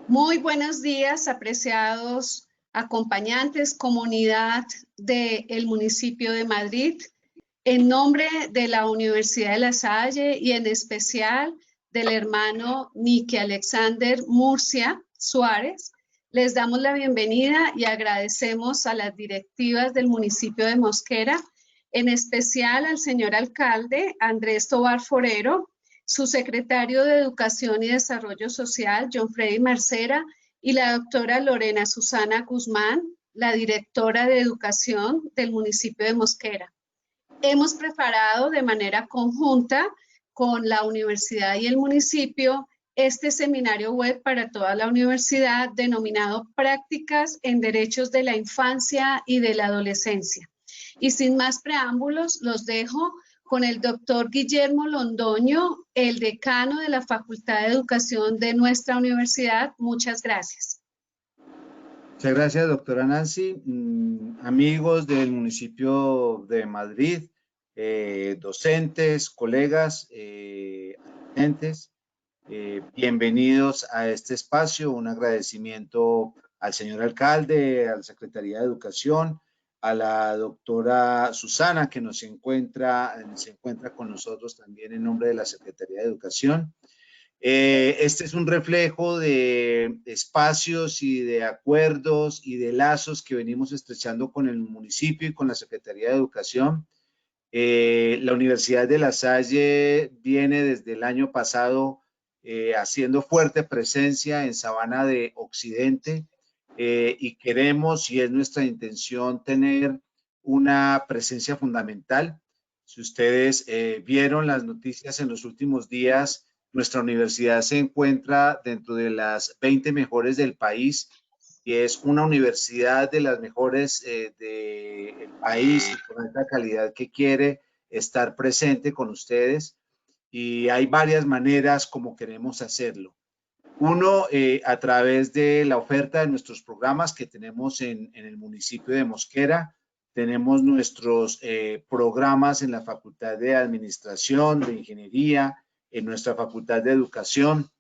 Muy buenos días, apreciados acompañantes, comunidad del municipio de Madrid. En nombre de la Universidad de La Salle y en especial del hermano Miki Alexander Murcia Suárez, les damos la bienvenida y agradecemos a las directivas del municipio de Mosquera, en especial al señor alcalde Andrés Tobar Forero, su secretario de Educación y Desarrollo Social, John Freddy Marcera, y la doctora Lorena Susana Guzmán, la directora de Educación del municipio de Mosquera. Hemos preparado de manera conjunta con la universidad y el municipio este seminario web para toda la universidad denominado Prácticas en Derechos de la Infancia y de la Adolescencia. Y sin más preámbulos, los dejo con el doctor Guillermo Londoño, el decano de la Facultad de Educación de nuestra universidad. Muchas gracias. Muchas gracias, doctora Nancy. Amigos del municipio de Madrid, docentes, colegas, asistentes, bienvenidos a este espacio. Un agradecimiento al señor alcalde, a la Secretaría de Educación, a la doctora Susana, que se encuentra con nosotros también en nombre de la Secretaría de Educación. Este es un reflejo de espacios y de acuerdos y de lazos que venimos estrechando con el municipio y con la Secretaría de Educación. La Universidad de La Salle viene desde el año pasado haciendo fuerte presencia en Sabana de Occidente y queremos, y es nuestra intención, tener una presencia fundamental. Si ustedes vieron las noticias en los últimos días, nuestra universidad se encuentra dentro de las 20 mejores del país y es una universidad de las mejores del país y con alta calidad que quiere estar presente con ustedes, y hay varias maneras como queremos hacerlo. Uno, a través de la oferta de nuestros programas que tenemos en el municipio de Mosquera. Tenemos nuestros programas en la Facultad de Administración, de Ingeniería, en nuestra Facultad de Educación.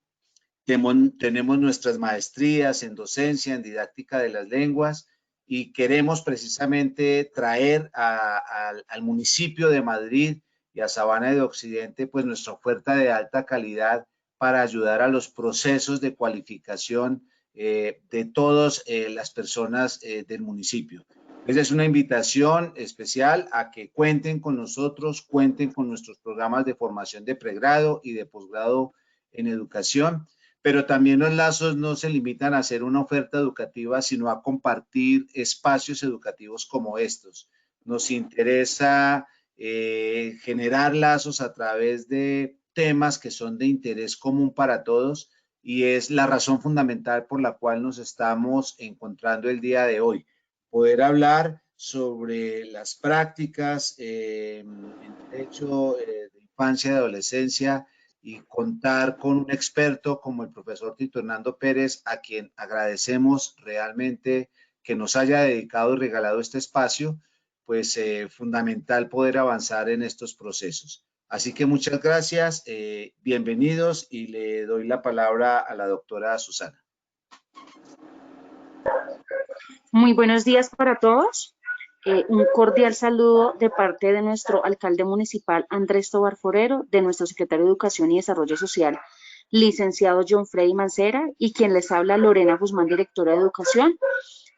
Tenemos nuestras maestrías en docencia, en didáctica de las lenguas, y queremos precisamente traer al municipio de Madrid y a Sabana de Occidente pues nuestra oferta de alta calidad para ayudar a los procesos de cualificación de todas las personas del municipio. Esa es una invitación especial a que cuenten con nosotros, cuenten con nuestros programas de formación de pregrado y de posgrado en educación. Pero también los lazos no se limitan a hacer una oferta educativa, sino a compartir espacios educativos como estos. Nos interesa generar lazos a través de temas que son de interés común para todos, y es la razón fundamental por la cual nos estamos encontrando el día de hoy. Poder hablar sobre las prácticas en derecho de infancia y adolescencia, y contar con un experto como el profesor Tito Hernando Pérez, a quien agradecemos realmente que nos haya dedicado y regalado este espacio, pues fundamental poder avanzar en estos procesos. Así que muchas gracias, bienvenidos, y le doy la palabra a la doctora Susana. Muy buenos días para todos. Un cordial saludo de parte de nuestro alcalde municipal Andrés Tobar Forero, de nuestro secretario de Educación y Desarrollo Social, licenciado John Freddy Mancera, y quien les habla, Lorena Guzmán, directora de Educación.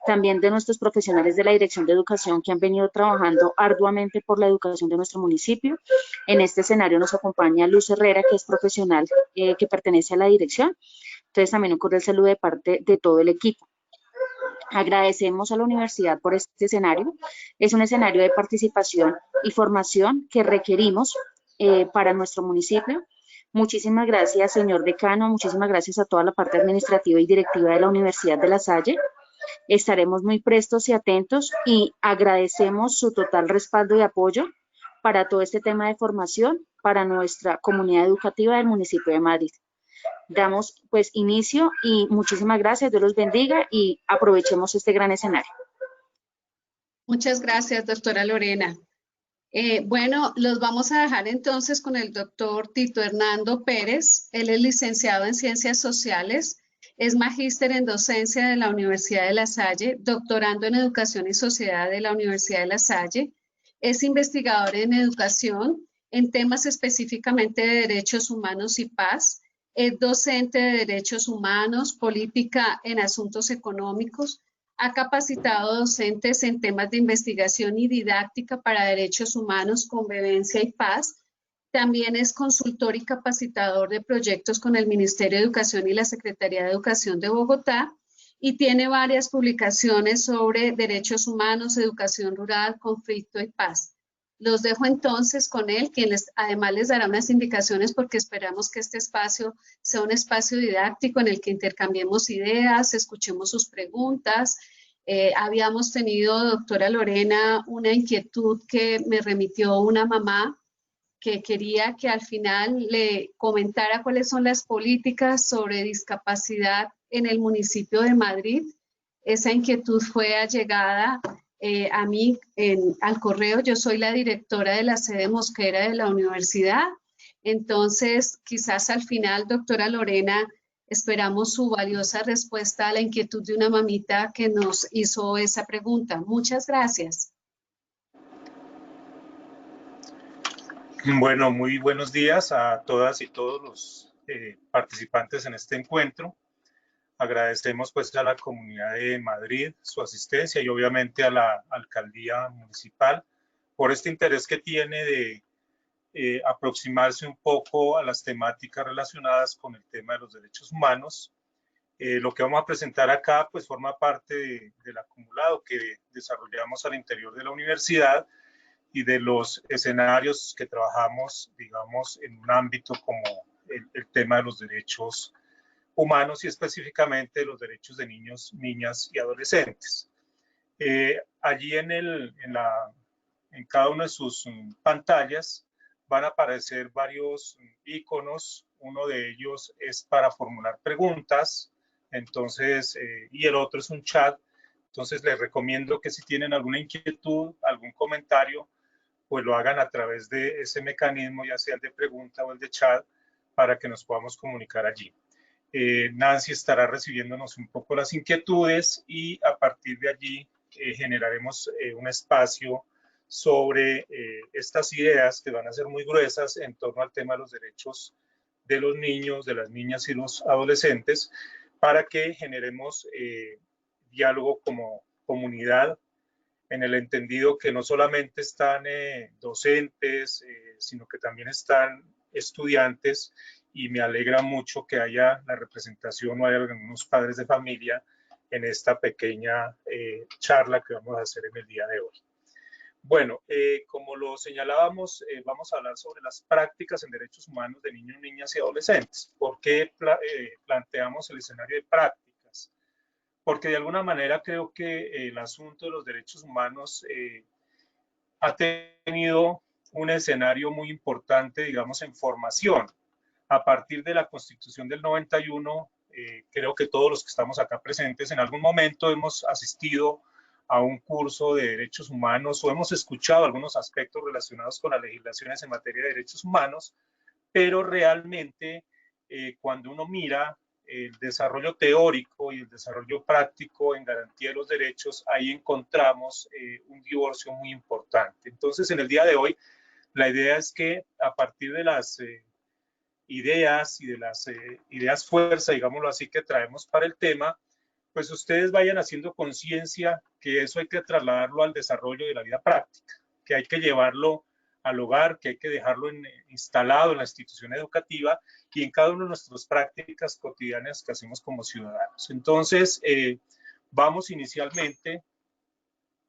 También de nuestros profesionales de la Dirección de Educación que han venido trabajando arduamente por la educación de nuestro municipio. En este escenario nos acompaña Luz Herrera, que es profesional que pertenece a la dirección. Entonces también un cordial saludo de parte de todo el equipo. Agradecemos a la universidad por este escenario. Es un escenario de participación y formación que requerimos para nuestro municipio. Muchísimas gracias, señor decano. Muchísimas gracias a toda la parte administrativa y directiva de la Universidad de La Salle. Estaremos muy prestos y atentos, y agradecemos su total respaldo y apoyo para todo este tema de formación para nuestra comunidad educativa del municipio de Madrid. Damos pues inicio y muchísimas gracias, Dios los bendiga y aprovechemos este gran escenario. Muchas gracias, doctora Lorena. Bueno, los vamos a dejar entonces con el doctor Tito Hernando Pérez. Él es licenciado en Ciencias Sociales Es magíster en docencia de la Universidad de La Salle, doctorando en educación y sociedad de la Universidad de La Salle. Es investigador en educación en temas específicamente de derechos humanos y paz. Es docente de derechos humanos, política en asuntos económicos. Ha capacitado docentes en temas de investigación y didáctica para derechos humanos, convivencia y paz. También es consultor y capacitador de proyectos con el Ministerio de Educación y la Secretaría de Educación de Bogotá y tiene varias publicaciones sobre derechos humanos, educación rural, conflicto y paz. Los dejo entonces con él, quien además les dará unas indicaciones porque esperamos que este espacio sea un espacio didáctico en el que intercambiemos ideas, escuchemos sus preguntas. Habíamos tenido, doctora Lorena, una inquietud que me remitió una mamá que quería que al final le comentara cuáles son las políticas sobre discapacidad en el municipio de Madrid. Esa inquietud fue allegada a mí al correo. Yo soy la directora de la sede mosquera de la universidad. Entonces, quizás al final, doctora Lorena, esperamos su valiosa respuesta a la inquietud de una mamita que nos hizo esa pregunta. Muchas gracias. Bueno, muy buenos días a todas y todos los participantes en este encuentro. Agradecemos pues a la Comunidad de Madrid su asistencia y obviamente a la Alcaldía Municipal por este interés que tiene de aproximarse un poco a las temáticas relacionadas con el tema de los derechos humanos. Lo que vamos a presentar acá pues forma parte del acumulado que desarrollamos al interior de la universidad y de los escenarios que trabajamos, digamos, en un ámbito como el tema de los derechos humanos y específicamente los derechos de niños, niñas y adolescentes. Allí en cada una de sus pantallas van a aparecer varios iconos. Uno de ellos es para formular preguntas, entonces, y el otro es un chat. Entonces les recomiendo que si tienen alguna inquietud, algún comentario, pues lo hagan a través de ese mecanismo, ya sea el de pregunta o el de chat, para que nos podamos comunicar allí. Nancy estará recibiéndonos un poco las inquietudes y a partir de allí generaremos un espacio sobre estas ideas que van a ser muy gruesas en torno al tema de los derechos de los niños, de las niñas y los adolescentes, para que generemos diálogo como comunidad, en el entendido que no solamente están docentes, sino que también están estudiantes, y me alegra mucho que haya la representación o haya algunos padres de familia en esta pequeña charla que vamos a hacer en el día de hoy. Bueno, como lo señalábamos, vamos a hablar sobre las prácticas en derechos humanos de niños, niñas y adolescentes. ¿Por qué planteamos el escenario de prácticas? Porque de alguna manera creo que el asunto de los derechos humanos ha tenido un escenario muy importante, digamos, en formación. A partir de la Constitución del 91, creo que todos los que estamos acá presentes en algún momento hemos asistido a un curso de derechos humanos o hemos escuchado algunos aspectos relacionados con las legislaciones en materia de derechos humanos, pero realmente cuando uno mira el desarrollo teórico y el desarrollo práctico en garantía de los derechos, ahí encontramos un divorcio muy importante. Entonces, en el día de hoy, la idea es que a partir de las ideas y de las ideas fuerza, digámoslo así, que traemos para el tema, pues ustedes vayan haciendo conciencia que eso hay que trasladarlo al desarrollo de la vida práctica, que hay que llevarlo al hogar, que hay que dejarlo instalado en la institución educativa y en cada una de nuestras prácticas cotidianas que hacemos como ciudadanos. Entonces, vamos inicialmente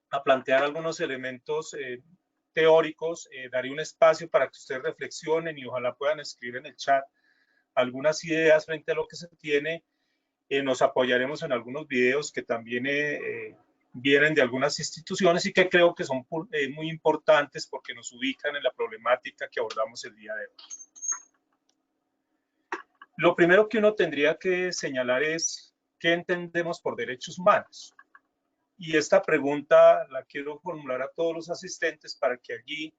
a plantear algunos elementos teóricos. Daré un espacio para que ustedes reflexionen y ojalá puedan escribir en el chat algunas ideas frente a lo que se tiene. Nos apoyaremos en algunos videos que también vienen de algunas instituciones y que creo que son muy importantes porque nos ubican en la problemática que abordamos el día de hoy. Lo primero que uno tendría que señalar es ¿qué entendemos por derechos humanos? Y esta pregunta la quiero formular a todos los asistentes para que allí,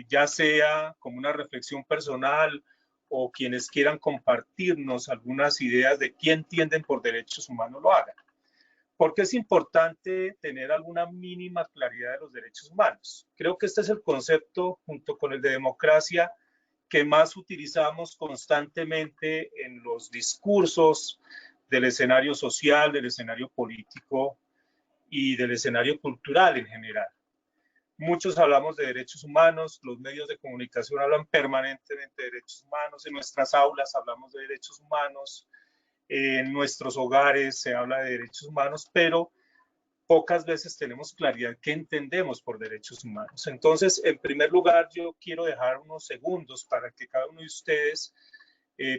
ya sea como una reflexión personal o quienes quieran compartirnos algunas ideas de qué entienden por derechos humanos lo hagan. Porque es importante tener alguna mínima claridad de los derechos humanos. Creo que este es el concepto, junto con el de democracia, que más utilizamos constantemente en los discursos del escenario social, del escenario político y del escenario cultural en general. Muchos hablamos de derechos humanos, los medios de comunicación hablan permanentemente de derechos humanos, en nuestras aulas hablamos de derechos humanos, en nuestros hogares se habla de derechos humanos, pero pocas veces tenemos claridad qué entendemos por derechos humanos. Entonces, en primer lugar, yo quiero dejar unos segundos para que cada uno de ustedes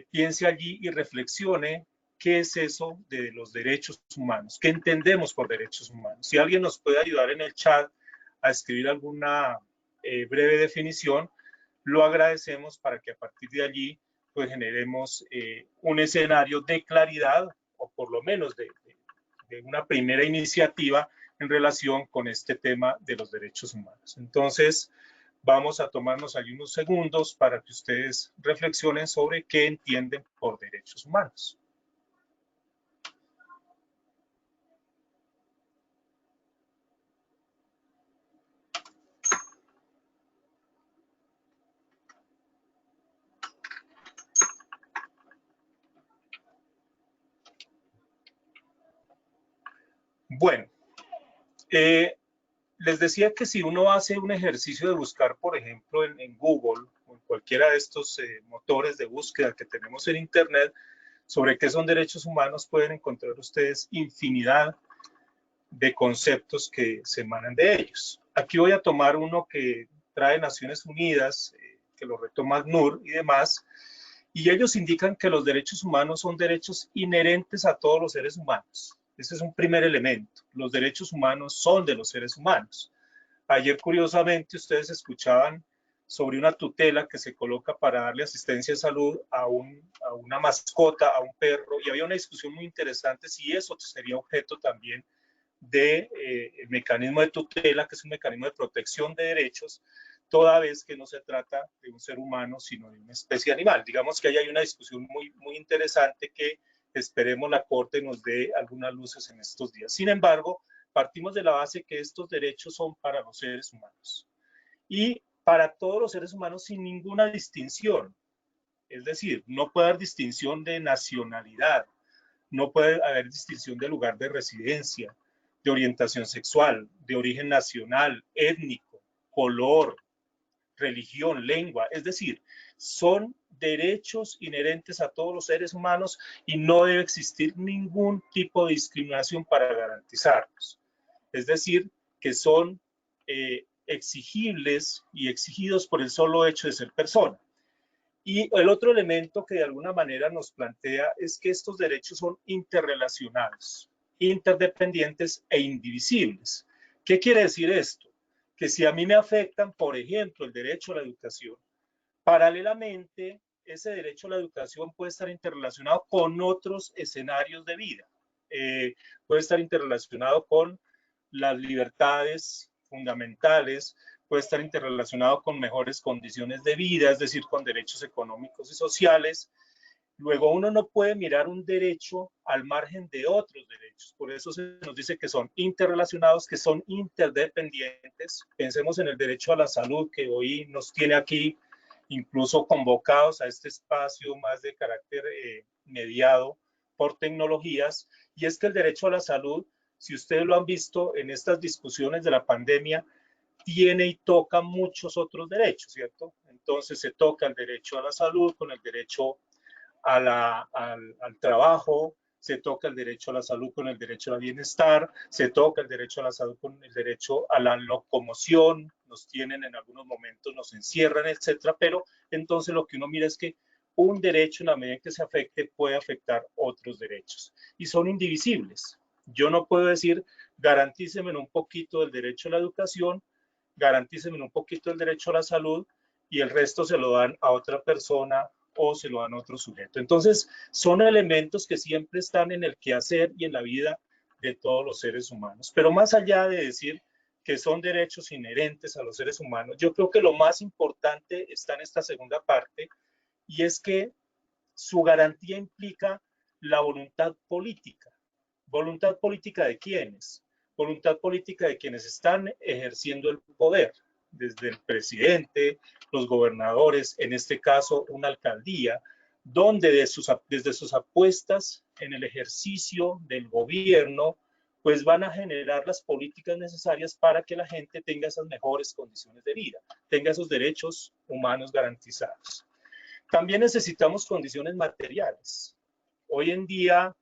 piense allí y reflexione qué es eso de los derechos humanos, qué entendemos por derechos humanos. Si alguien nos puede ayudar en el chat a escribir alguna breve definición, lo agradecemos para que a partir de allí pues generemos un escenario de claridad o por lo menos de una primera iniciativa en relación con este tema de los derechos humanos. Entonces, vamos a tomarnos allí unos segundos para que ustedes reflexionen sobre qué entienden por derechos humanos. Bueno, les decía que si uno hace un ejercicio de buscar, por ejemplo, en Google o en cualquiera de estos motores de búsqueda que tenemos en Internet, sobre qué son derechos humanos, pueden encontrar ustedes infinidad de conceptos que se emanan de ellos. Aquí voy a tomar uno que trae Naciones Unidas, que lo retoma ACNUR y demás, y ellos indican que los derechos humanos son derechos inherentes a todos los seres humanos. Ese es un primer elemento. Los derechos humanos son de los seres humanos. Ayer, curiosamente, ustedes escuchaban sobre una tutela que se coloca para darle asistencia de salud a una mascota, a un perro, y había una discusión muy interesante si eso sería objeto también del mecanismo de tutela, que es un mecanismo de protección de derechos, toda vez que no se trata de un ser humano, sino de una especie animal. Digamos que ahí hay una discusión muy interesante que esperemos la Corte nos dé algunas luces en estos días. Sin embargo, partimos de la base que estos derechos son para los seres humanos y para todos los seres humanos sin ninguna distinción. Es decir, no puede haber distinción de nacionalidad, no puede haber distinción de lugar de residencia, de orientación sexual, de origen nacional, étnico, color, religión, lengua. Es decir, son derechos inherentes a todos los seres humanos y no debe existir ningún tipo de discriminación para garantizarlos. Es decir, que son exigibles y exigidos por el solo hecho de ser persona. Y el otro elemento que de alguna manera nos plantea es que estos derechos son interrelacionados, interdependientes e indivisibles. ¿Qué quiere decir esto? Que si a mí me afectan, por ejemplo, el derecho a la educación, paralelamente ese derecho a la educación puede estar interrelacionado con otros escenarios de vida. Puede estar interrelacionado con las libertades fundamentales, puede estar interrelacionado con mejores condiciones de vida, es decir, con derechos económicos y sociales. Luego uno no puede mirar un derecho al margen de otros derechos. Por eso se nos dice que son interrelacionados, que son interdependientes. Pensemos en el derecho a la salud, que hoy nos tiene aquí incluso convocados a este espacio más de carácter mediado por tecnologías. Y es que el derecho a la salud, si ustedes lo han visto en estas discusiones de la pandemia, tiene y toca muchos otros derechos, ¿cierto? Entonces se toca el derecho a la salud con el derecho al trabajo, se toca el derecho a la salud con el derecho al bienestar, se toca el derecho a la salud con el derecho a la locomoción, nos tienen en algunos momentos, nos encierran, etcétera, pero entonces lo que uno mira es que un derecho en la medida en que se afecte puede afectar otros derechos y son indivisibles. Yo no puedo decir garantíceme un poquito del derecho a la educación, garantíceme un poquito el derecho a la salud y el resto se lo dan a otra persona o se lo dan a otro sujeto. Entonces, son elementos que siempre están en el quehacer y en la vida de todos los seres humanos. Pero más allá de decir que son derechos inherentes a los seres humanos, yo creo que lo más importante está en esta segunda parte y es que su garantía implica la voluntad política. ¿Voluntad política de quiénes? Voluntad política de quienes están ejerciendo el poder, desde el presidente, los gobernadores, en este caso una alcaldía, donde desde sus apuestas en el ejercicio del gobierno, pues van a generar las políticas necesarias para que la gente tenga esas mejores condiciones de vida, tenga esos derechos humanos garantizados. También necesitamos condiciones materiales. Hoy en día,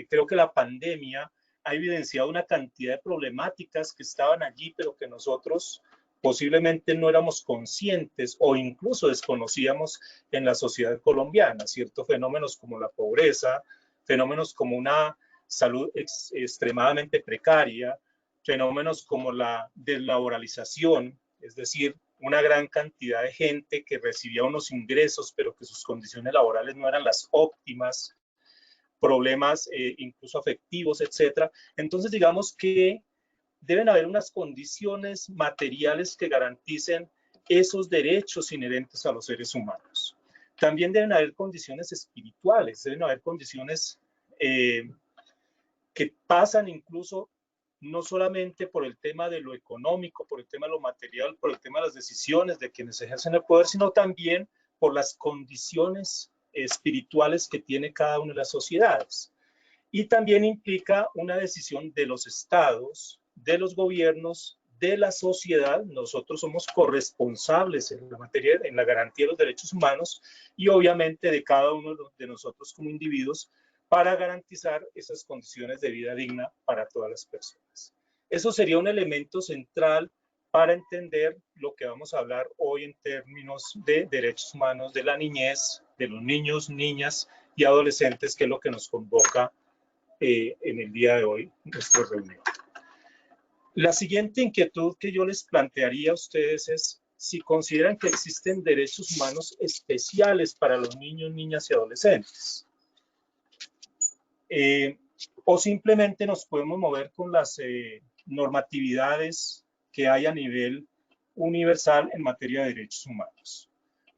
creo que la pandemia ha evidenciado una cantidad de problemáticas que estaban allí, pero que nosotros posiblemente no éramos conscientes o incluso desconocíamos en la sociedad colombiana, ciertos fenómenos como la pobreza, fenómenos como una salud extremadamente precaria, fenómenos como la deslaboralización, es decir, una gran cantidad de gente que recibía unos ingresos, pero que sus condiciones laborales no eran las óptimas, problemas incluso afectivos, etcétera. Entonces, digamos que deben haber unas condiciones materiales que garanticen esos derechos inherentes a los seres humanos. También deben haber condiciones espirituales, deben haber condiciones que pasan incluso no solamente por el tema de lo económico, por el tema de lo material, por el tema de las decisiones de quienes ejercen el poder, sino también por las condiciones espirituales que tiene cada una de las sociedades. Y también implica una decisión de los estados, de los gobiernos, de la sociedad. Nosotros somos corresponsables en la materia, en la garantía de los derechos humanos y obviamente de cada uno de nosotros como individuos para garantizar esas condiciones de vida digna para todas las personas. Eso sería un elemento central para entender lo que vamos a hablar hoy en términos de derechos humanos de la niñez, de los niños, niñas y adolescentes, que es lo que nos convoca en el día de hoy, nuestra reunión. La siguiente inquietud que yo les plantearía a ustedes es si consideran que existen derechos humanos especiales para los niños, niñas y adolescentes. O simplemente nos podemos mover con las normatividades que hay a nivel universal en materia de derechos humanos.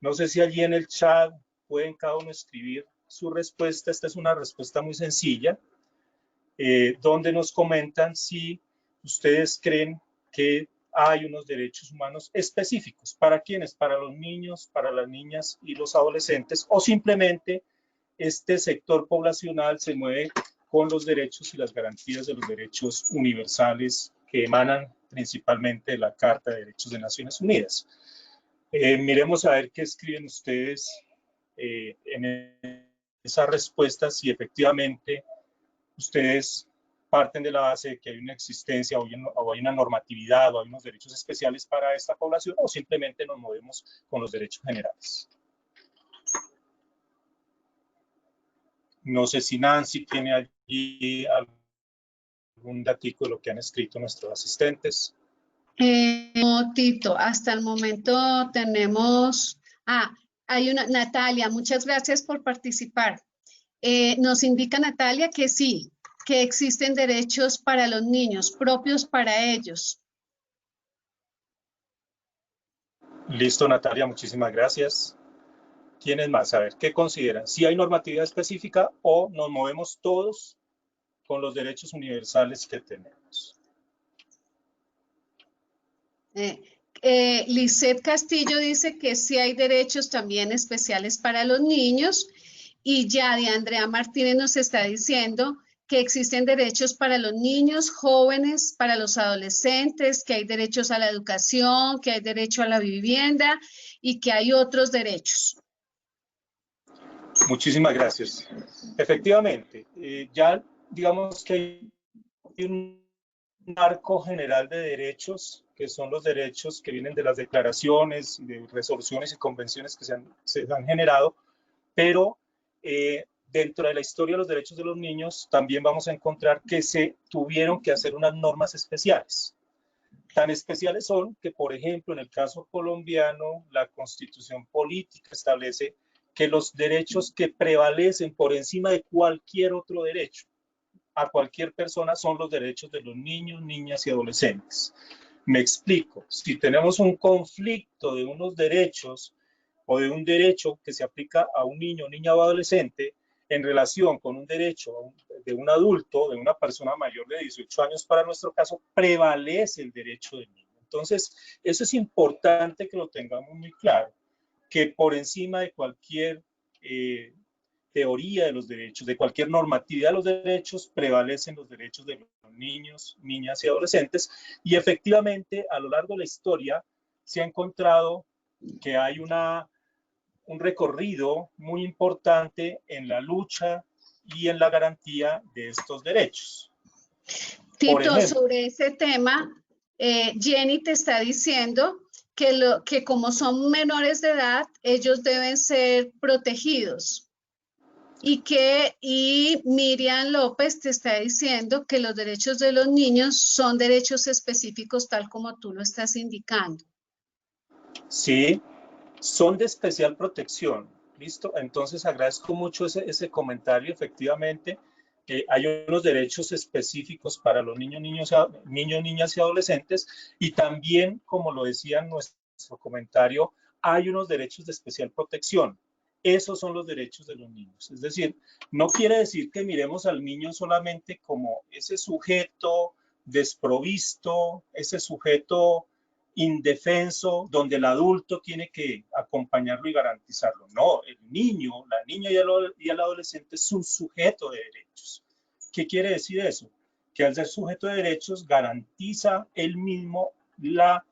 No sé si allí en el chat pueden cada uno escribir su respuesta. Esta es una respuesta muy sencilla, donde nos comentan si ustedes creen que hay unos derechos humanos específicos. ¿Para quiénes? Para los niños, para las niñas y los adolescentes, o simplemente este sector poblacional se mueve con los derechos y las garantías de los derechos universales que emanan principalmente de la Carta de Derechos de Naciones Unidas. Miremos a ver qué escriben ustedes en esas respuestas, si efectivamente ustedes parten de la base de que hay una existencia o hay una normatividad o hay unos derechos especiales para esta población, o simplemente nos movemos con los derechos generales. No sé si Nancy tiene allí algún datico de lo que han escrito nuestros asistentes. No, Tito, hasta el momento tenemos... hay una, Natalia, muchas gracias por participar. Nos indica Natalia que sí, que existen derechos para los niños, propios para ellos. Listo, Natalia, muchísimas gracias. ¿Quiénes más? A ver, ¿qué consideran? ¿Si hay normatividad específica o nos movemos todos con los derechos universales que tenemos? Lisette Castillo dice que sí hay derechos también especiales para los niños, y ya de Andrea Martínez nos está diciendo que existen derechos para los niños, jóvenes, para los adolescentes, que hay derechos a la educación, que hay derecho a la vivienda y que hay otros derechos. Muchísimas gracias. Efectivamente, ya digamos que hay un marco general de derechos, que son los derechos que vienen de las declaraciones, de resoluciones y convenciones que se han generado, pero dentro de la historia de los derechos de los niños también vamos a encontrar que se tuvieron que hacer unas normas especiales. Tan especiales son que, por ejemplo, en el caso colombiano, la Constitución Política establece que los derechos que prevalecen por encima de cualquier otro derecho a cualquier persona son los derechos de los niños, niñas y adolescentes. Me explico. Si tenemos un conflicto de unos derechos o de un derecho que se aplica a un niño, niña o adolescente en relación con un derecho de un adulto, de una persona mayor de 18 años, para nuestro caso, prevalece el derecho del niño. Entonces, eso es importante que lo tengamos muy claro, que por encima de cualquier teoría de los derechos, de cualquier normatividad de los derechos, prevalecen los derechos de los niños, niñas y adolescentes. Y efectivamente, a lo largo de la historia, se ha encontrado que hay un recorrido muy importante en la lucha y en la garantía de estos derechos. Tito, sobre ese tema, Jenny te está diciendo que como son menores de edad, ellos deben ser protegidos. Y Miriam López te está diciendo que los derechos de los niños son derechos específicos tal como tú lo estás indicando. Sí, son de especial protección. ¿Listo? Entonces agradezco mucho ese comentario. Efectivamente, hay unos derechos específicos para los niños, niñas y adolescentes, y también, como lo decía en nuestro comentario, hay unos derechos de especial protección. Esos son los derechos de los niños. Es decir, no quiere decir que miremos al niño solamente como ese sujeto desprovisto, ese sujeto indefenso, donde el adulto tiene que acompañarlo y garantizarlo. No, el niño, la niña y el adolescente es un sujeto de derechos. ¿Qué quiere decir eso? Que al ser sujeto de derechos garantiza él mismo la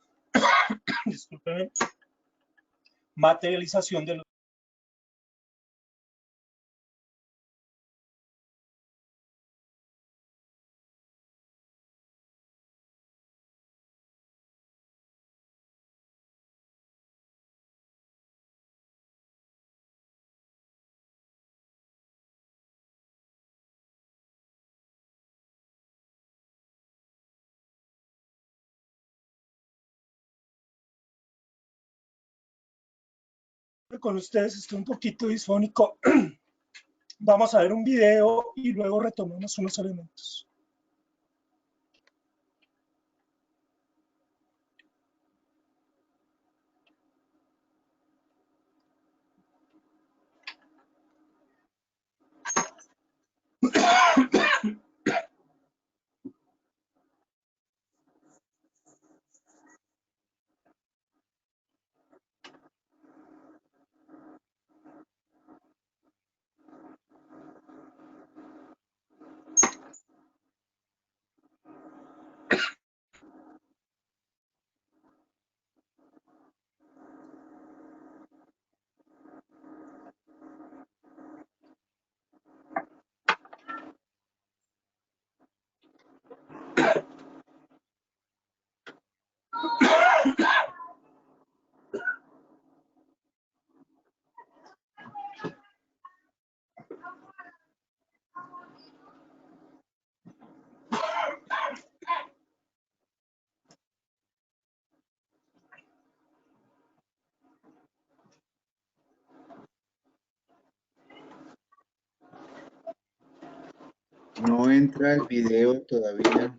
discúlpeme, materialización de los con ustedes, estoy un poquito disfónico. Vamos a ver un video y luego retomamos unos elementos. No entra el video todavía.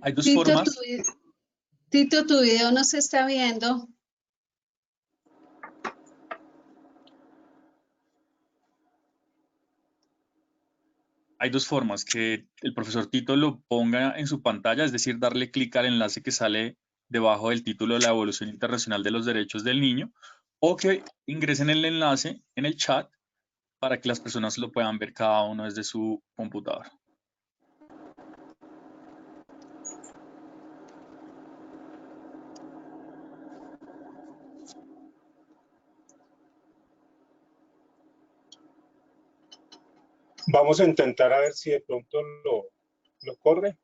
Hay dos formas. Tito, tu video no se está viendo. Hay dos formas, que el profesor Tito lo ponga en su pantalla, es decir, darle clic al enlace que sale debajo del título de la Evolución Internacional de los Derechos del Niño, o que ingresen el enlace en el chat para que las personas lo puedan ver cada uno desde su computador. Vamos a intentar a ver si de pronto lo corre.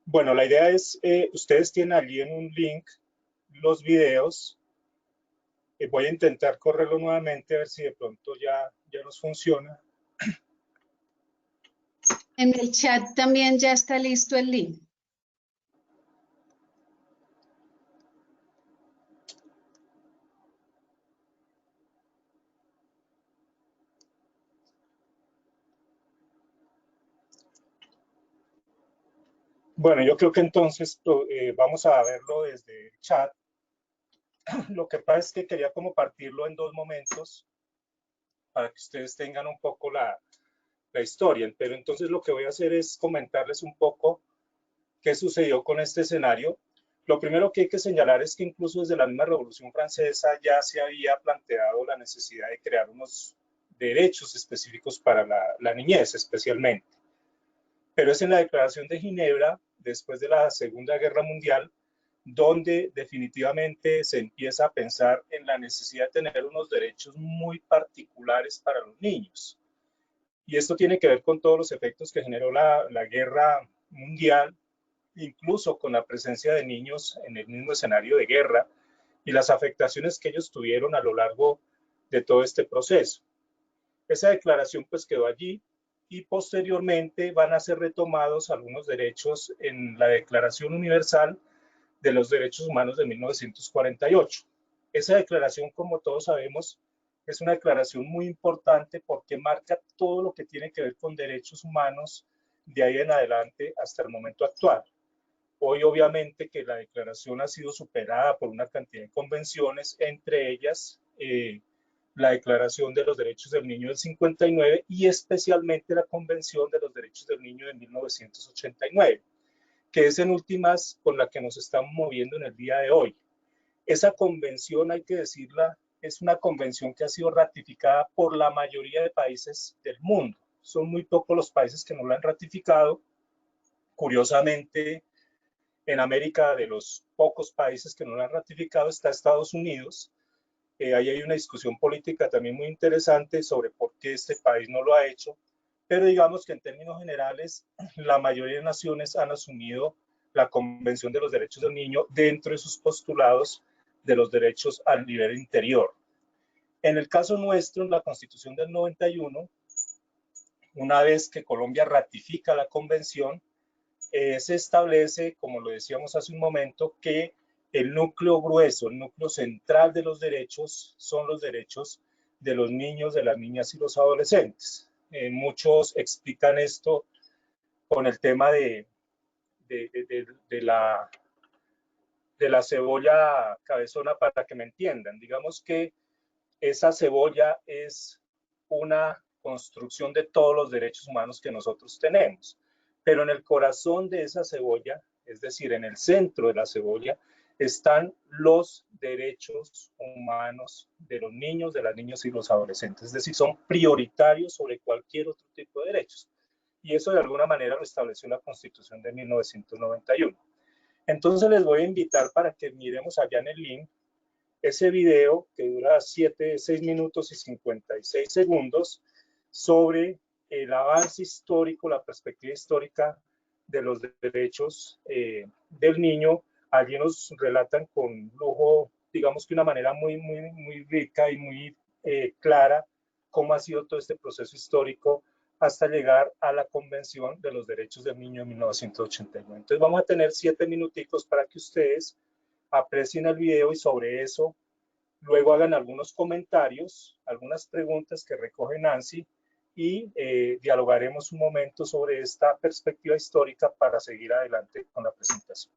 Bueno, la idea es, ustedes tienen allí en un link los videos. Voy a intentar correrlo nuevamente a ver si de pronto ya nos funciona. En el chat también ya está listo el link. Bueno, yo creo que entonces vamos a verlo desde el chat. Lo que pasa es que quería como partirlo en dos momentos para que ustedes tengan un poco la historia. Pero entonces lo que voy a hacer es comentarles un poco qué sucedió con este escenario. Lo primero que hay que señalar es que incluso desde la misma Revolución Francesa ya se había planteado la necesidad de crear unos derechos específicos para la niñez especialmente. Pero es en la Declaración de Ginebra, después de la Segunda Guerra Mundial, donde definitivamente se empieza a pensar en la necesidad de tener unos derechos muy particulares para los niños. Y esto tiene que ver con todos los efectos que generó la guerra mundial, incluso con la presencia de niños en el mismo escenario de guerra y las afectaciones que ellos tuvieron a lo largo de todo este proceso. Esa declaración pues quedó allí y posteriormente van a ser retomados algunos derechos en la Declaración Universal de los Derechos Humanos de 1948. Esa declaración, como todos sabemos, es una declaración muy importante porque marca todo lo que tiene que ver con derechos humanos de ahí en adelante hasta el momento actual. Hoy obviamente que la declaración ha sido superada por una cantidad de convenciones, entre ellas la Declaración de los Derechos del Niño del 59 y especialmente la Convención de los Derechos del Niño de 1989, que es en últimas con la que nos estamos moviendo en el día de hoy. Esa convención, hay que decirla, es una convención que ha sido ratificada por la mayoría de países del mundo. Son muy pocos los países que no la han ratificado. Curiosamente, en América, de los pocos países que no la han ratificado, está Estados Unidos. Ahí hay una discusión política también muy interesante sobre por qué este país no lo ha hecho. Pero digamos que en términos generales, la mayoría de naciones han asumido la Convención de los Derechos del Niño dentro de sus postulados de los derechos al nivel interior. En el caso nuestro, en la Constitución del 91, una vez que Colombia ratifica la convención, se establece, como lo decíamos hace un momento, que el núcleo grueso, el núcleo central de los derechos son los derechos de los niños, de las niñas y los adolescentes. Muchos explican esto con el tema de la cebolla cabezona, para que me entiendan. Digamos que esa cebolla es una construcción de todos los derechos humanos que nosotros tenemos. Pero en el corazón de esa cebolla, es decir, en el centro de la cebolla, están los derechos humanos de los niños, de las niñas y los adolescentes. Es decir, son prioritarios sobre cualquier otro tipo de derechos. Y eso de alguna manera lo estableció la Constitución de 1991. Entonces les voy a invitar para que miremos allá en el link ese video que dura 6 minutos y 56 segundos sobre el avance histórico, la perspectiva histórica de los derechos del niño. Allí nos relatan con lujo, digamos que una manera muy rica y muy clara cómo ha sido todo este proceso histórico hasta llegar a la Convención de los Derechos del Niño de 1989. Entonces vamos a tener 7 minuticos para que ustedes aprecien el video y sobre eso luego hagan algunos comentarios, algunas preguntas que recoge Nancy y dialogaremos un momento sobre esta perspectiva histórica para seguir adelante con la presentación.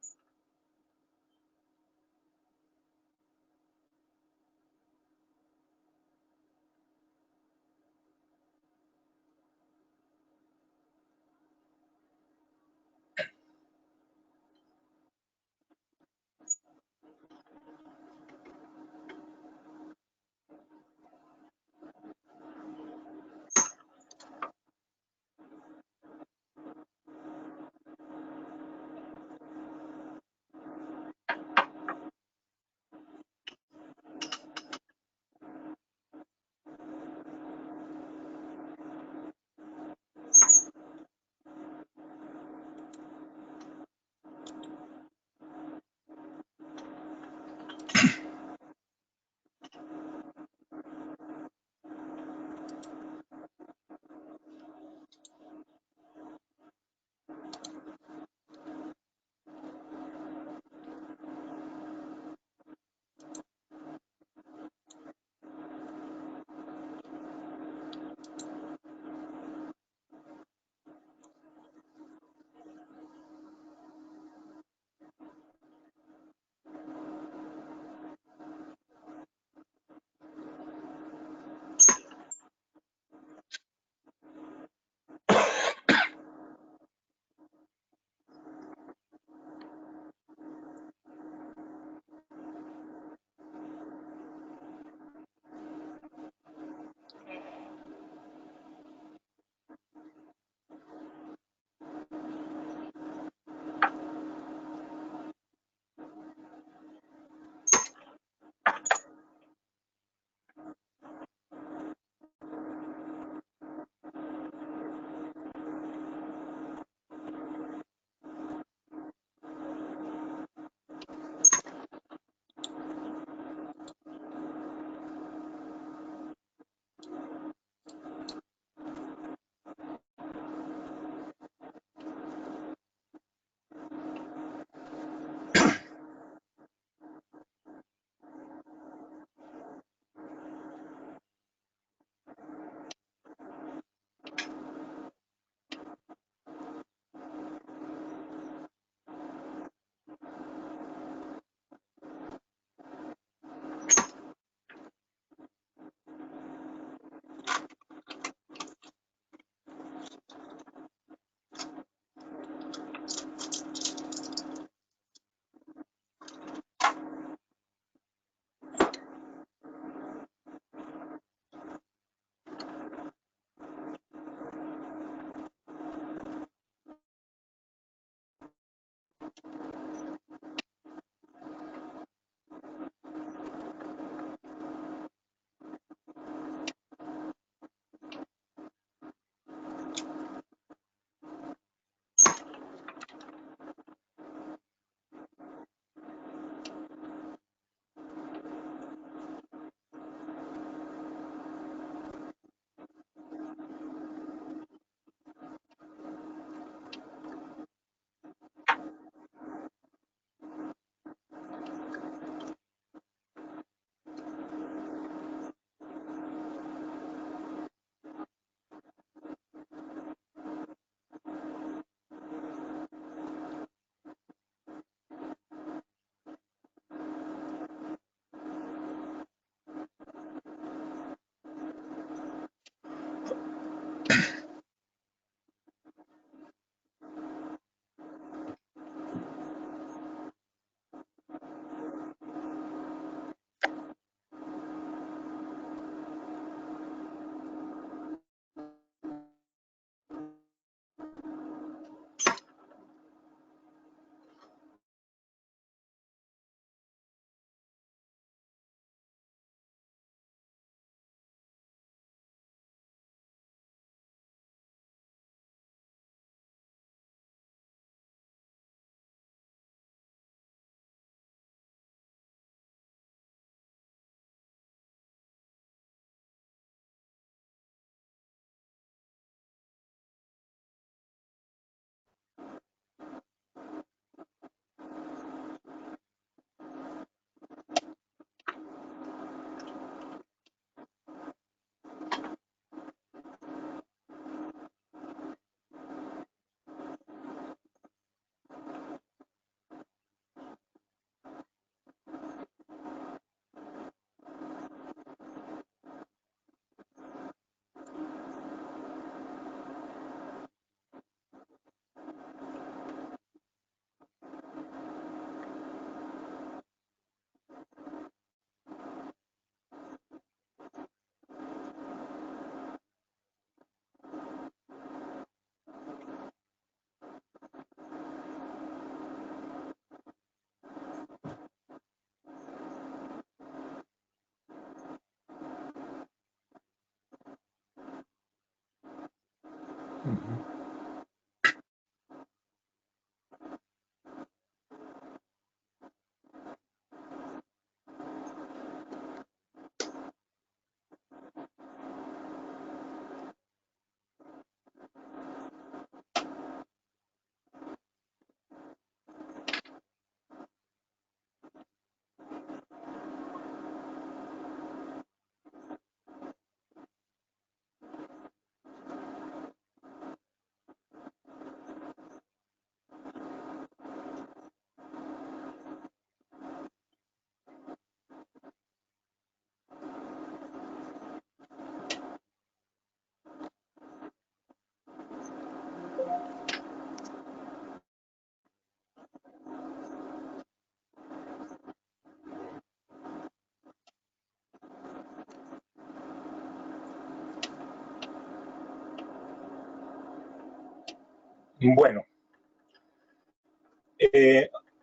Bueno,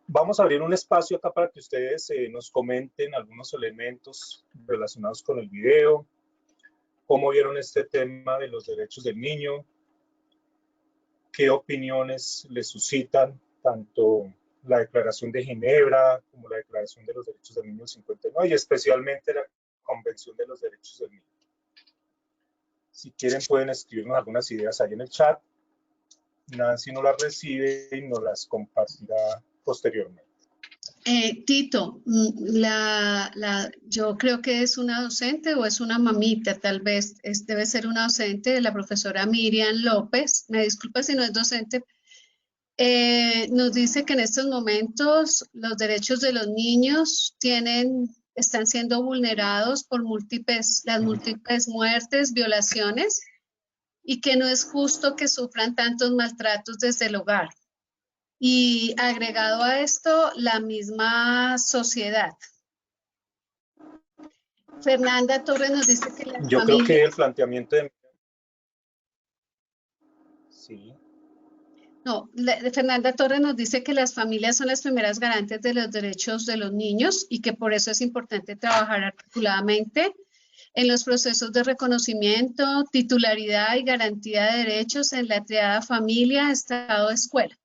vamos a abrir un espacio acá para que ustedes nos comenten algunos elementos relacionados con el video, cómo vieron este tema de los derechos del niño, qué opiniones les suscitan tanto la Declaración de Ginebra como la Declaración de los Derechos del Niño del 59 y especialmente la Convención de los Derechos del Niño. Si quieren pueden escribirnos algunas ideas ahí en el chat. Nancy no las recibe y nos las compartirá posteriormente. Tito, yo creo que es una docente o es una mamita, tal vez debe ser una docente, la profesora Miriam López, me disculpa si no es docente, nos dice que en estos momentos los derechos de los niños están siendo vulnerados por las múltiples muertes, violaciones, y que no es justo que sufran tantos maltratos desde el hogar. Y agregado a esto, la misma sociedad. Fernanda Torres nos dice que las Yo familias... creo que el planteamiento de... Sí. No, Fernanda Torres nos dice que las familias son las primeras garantes de los derechos de los niños y que por eso es importante trabajar articuladamente en los procesos de reconocimiento, titularidad y garantía de derechos en la triada familia, Estado, escuela.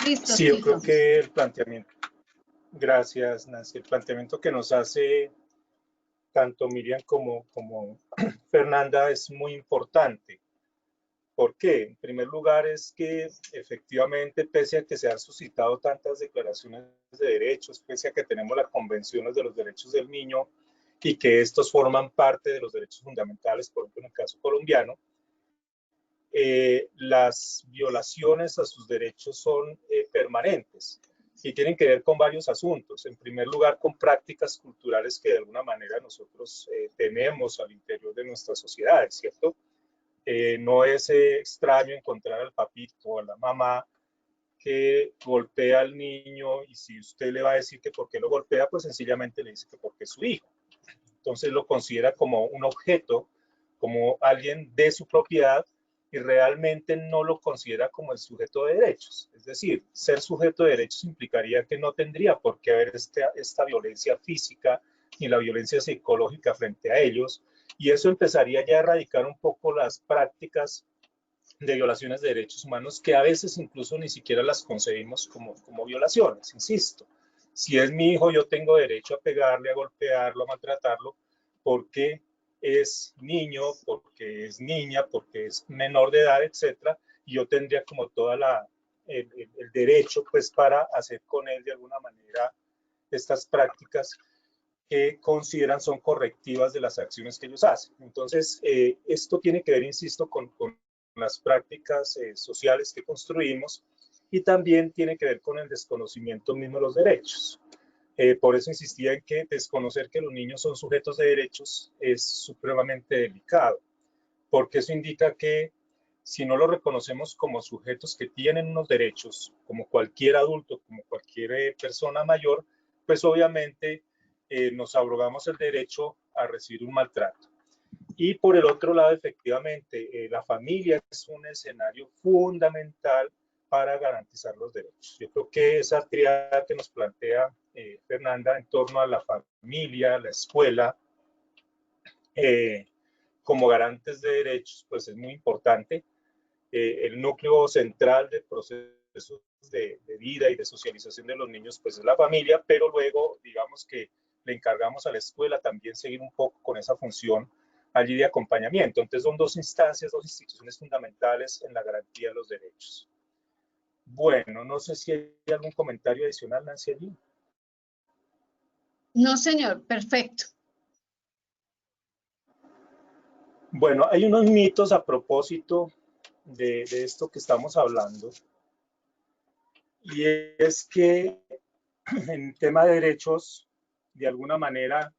Listo, Sí, yo Tito. creo que el planteamiento, gracias Nancy, el planteamiento que nos hace tanto Miriam como Fernanda es muy importante. ¿Por qué? En primer lugar es que efectivamente, pese a que se han suscitado tantas declaraciones de derechos, pese a que tenemos las convenciones de los derechos del niño y que estos forman parte de los derechos fundamentales, por ejemplo en el caso colombiano, las violaciones a sus derechos son permanentes y tienen que ver con varios asuntos. En primer lugar, con prácticas culturales que de alguna manera nosotros tenemos al interior de nuestras sociedades, ¿cierto? No es extraño encontrar al papito o a la mamá que golpea al niño y si usted le va a decir que por qué lo golpea, pues sencillamente le dice que porque es su hijo. Entonces lo considera como un objeto, como alguien de su propiedad y realmente no lo considera como el sujeto de derechos. Es decir, ser sujeto de derechos implicaría que no tendría por qué haber esta violencia física ni la violencia psicológica frente a ellos, y eso empezaría ya a erradicar un poco las prácticas de violaciones de derechos humanos que a veces incluso ni siquiera las concebimos como violaciones, insisto. Si es mi hijo, yo tengo derecho a pegarle, a golpearlo, a maltratarlo, porque es niño, porque es niña, porque es menor de edad, etcétera, y yo tendría como toda el derecho pues para hacer con él de alguna manera estas prácticas que consideran son correctivas de las acciones que ellos hacen. Entonces, esto tiene que ver, insisto, con las prácticas sociales que construimos y también tiene que ver con el desconocimiento mismo de los derechos. Por eso insistía en que desconocer que los niños son sujetos de derechos es supremamente delicado, porque eso indica que si no los reconocemos como sujetos que tienen unos derechos, como cualquier adulto, como cualquier persona mayor, pues obviamente nos abrogamos el derecho a recibir un maltrato. Y por el otro lado, efectivamente, la familia es un escenario fundamental para garantizar los derechos. Yo creo que esa triada que nos plantea Fernanda en torno a la familia, la escuela, como garantes de derechos, pues es muy importante. El núcleo central del proceso de vida y de socialización de los niños, pues es la familia, pero luego, digamos que le encargamos a la escuela también seguir un poco con esa función allí de acompañamiento. Entonces son dos instancias, dos instituciones fundamentales en la garantía de los derechos. Bueno, no sé si hay algún comentario adicional, Nancy, allí. No, señor, perfecto. Bueno, hay unos mitos a propósito de esto que estamos hablando, y es que en tema de derechos, de alguna manera,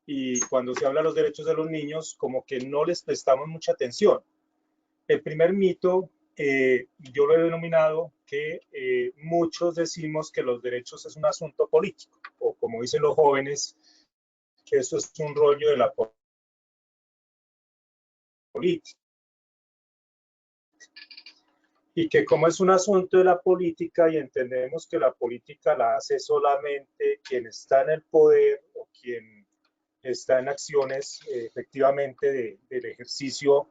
y cuando se habla de los derechos de los niños, como que no les prestamos mucha atención. El primer mito, yo lo he denominado que muchos decimos que los derechos es un asunto político, o como dicen los jóvenes, que eso es un rollo de la política. Y que como es un asunto de la política y entendemos que la política la hace solamente quien está en el poder o quien está en acciones efectivamente del ejercicio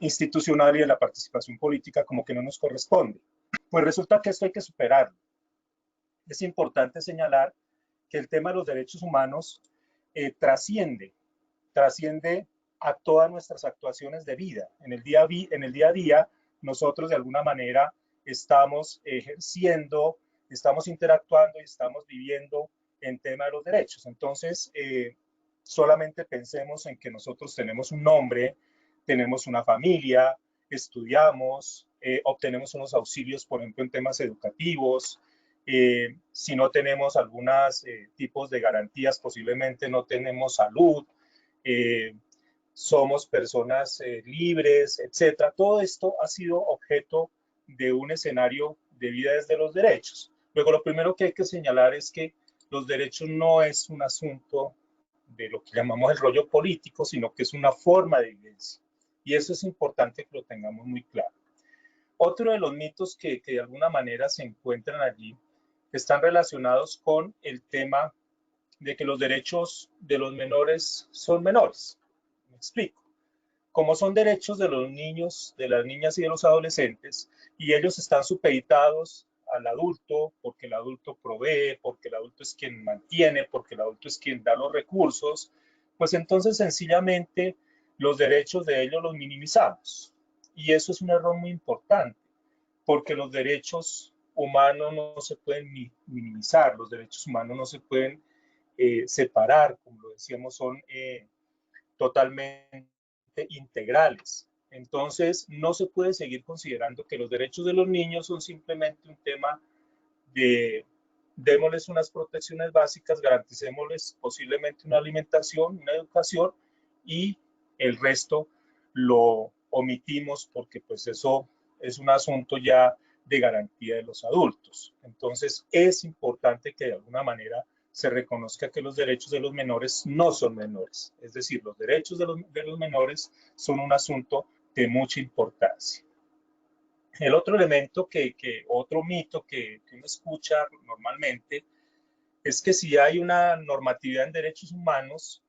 institucional y de la participación política, como que no nos corresponde. Pues resulta que esto hay que superarlo. Es importante señalar que el tema de los derechos humanos trasciende a todas nuestras actuaciones de vida. En el día a día, nosotros de alguna manera estamos ejerciendo, estamos interactuando y estamos viviendo en tema de los derechos. Entonces, solamente pensemos en que nosotros tenemos un nombre, tenemos una familia, estudiamos, obtenemos unos auxilios, por ejemplo, en temas educativos. Si no tenemos algunos tipos de garantías, posiblemente no tenemos salud, somos personas libres, etcétera. Todo esto ha sido objeto de un escenario de vida desde los derechos. Luego, lo primero que hay que señalar es que los derechos no es un asunto de lo que llamamos el rollo político, sino que es una forma de vivencia. Y eso es importante que lo tengamos muy claro. Otro de los mitos que de alguna manera se encuentran allí están relacionados con el tema de que los derechos de los menores son menores. Me explico. Como son derechos de los niños, de las niñas y de los adolescentes, y ellos están supeditados al adulto, porque el adulto provee, porque el adulto es quien mantiene, porque el adulto es quien da los recursos, pues entonces sencillamente los derechos de ellos los minimizamos. Y eso es un error muy importante, porque los derechos humanos no se pueden minimizar, los derechos humanos no se pueden separar, como lo decíamos, son totalmente integrales. Entonces, no se puede seguir considerando que los derechos de los niños son simplemente un tema de démosles unas protecciones básicas, garanticémosles posiblemente una alimentación, una educación, y el resto lo omitimos porque pues eso es un asunto ya de garantía de los adultos. Entonces, es importante que de alguna manera se reconozca que los derechos de los menores no son menores. Es decir, los derechos de los menores son un asunto de mucha importancia. El otro elemento, otro mito que uno escucha normalmente es que si hay una normatividad en derechos humanos,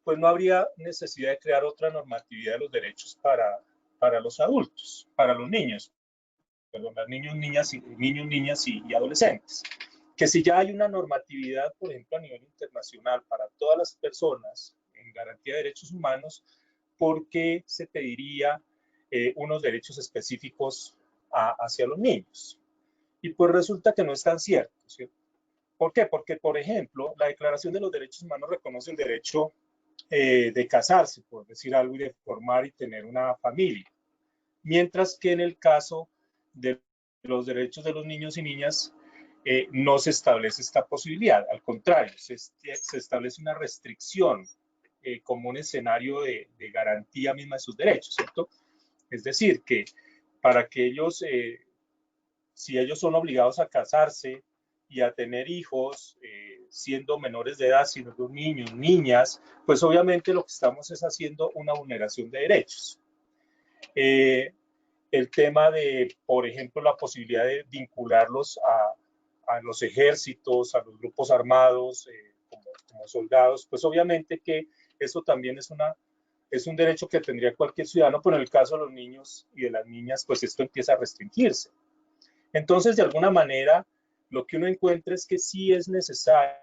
pues no habría necesidad de crear otra normatividad de los derechos para los adultos, para los niños, perdón, los niños, niñas y adolescentes. Que si ya hay una normatividad, por ejemplo, a nivel internacional para todas las personas en garantía de derechos humanos, ¿por qué se pediría unos derechos específicos hacia los niños? Y pues resulta que no es tan cierto, ¿cierto? ¿Por qué? Porque, por ejemplo, la Declaración de los Derechos Humanos reconoce el derecho de casarse, por decir algo, y de formar y tener una familia. Mientras que en el caso de los derechos de los niños y niñas, no se establece esta posibilidad. Al contrario, se establece una restricción como un escenario de garantía misma de sus derechos, ¿cierto? Es decir, que para que ellos, si ellos son obligados a casarse y a tener hijos, siendo menores de edad, siendo niños, niñas, pues obviamente lo que estamos es haciendo una vulneración de derechos. El tema de, por ejemplo, la posibilidad de vincularlos a los ejércitos, a los grupos armados, como soldados, pues obviamente que eso también es una es un derecho que tendría cualquier ciudadano, pero en el caso de los niños y de las niñas, pues esto empieza a restringirse. Entonces, de alguna manera, lo que uno encuentra es que sí es necesario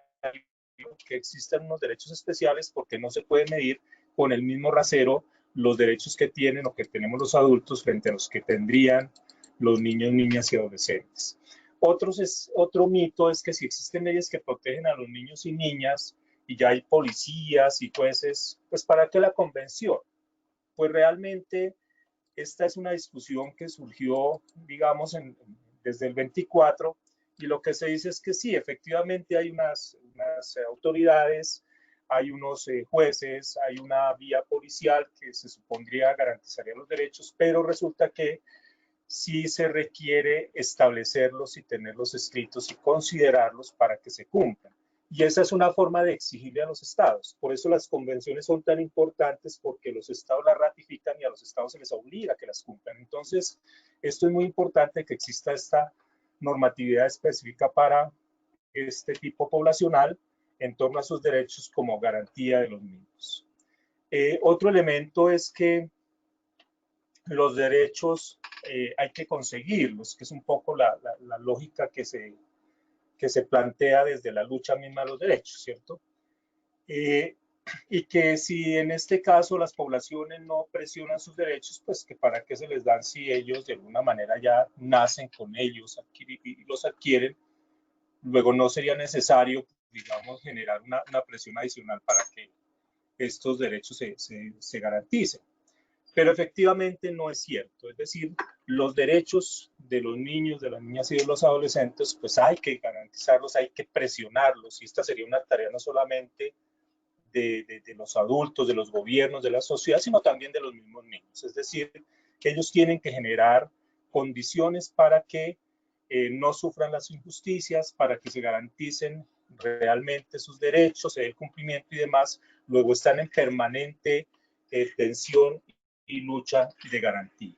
que existan unos derechos especiales porque no se puede medir con el mismo rasero los derechos que tienen o que tenemos los adultos frente a los que tendrían los niños, niñas y adolescentes. Otro mito es que si existen leyes que protegen a los niños y niñas y ya hay policías y jueces, pues ¿para qué la convención? Pues realmente esta es una discusión que surgió, digamos, desde el 24, y lo que se dice es que sí, efectivamente hay unas autoridades, hay unos jueces, hay una vía policial que se supondría garantizaría los derechos, pero resulta que sí se requiere establecerlos y tenerlos escritos y considerarlos para que se cumplan. Y esa es una forma de exigirle a los estados. Por eso las convenciones son tan importantes, porque los estados las ratifican y a los estados se les obliga a que las cumplan. Entonces, esto es muy importante, que exista esta normatividad específica para este tipo poblacional en torno a sus derechos como garantía de los niños. Otro elemento es que los derechos hay que conseguirlos, que es un poco la lógica que se plantea desde la lucha misma de los derechos, ¿cierto? Y que si en este caso las poblaciones no presionan sus derechos, pues que para qué se les dan si ellos de alguna manera ya nacen con ellos y los adquieren, luego no sería necesario, digamos, generar una presión adicional para que estos derechos se garanticen. Pero efectivamente no es cierto. Es decir, los derechos de los niños, de las niñas y de los adolescentes, pues hay que garantizarlos, hay que presionarlos. Y esta sería una tarea no solamente de los adultos, de los gobiernos, de la sociedad, sino también de los mismos niños. Es decir, que ellos tienen que generar condiciones para que no sufran las injusticias, para que se garanticen realmente sus derechos, el cumplimiento y demás. Luego están en permanente tensión y lucha de garantía.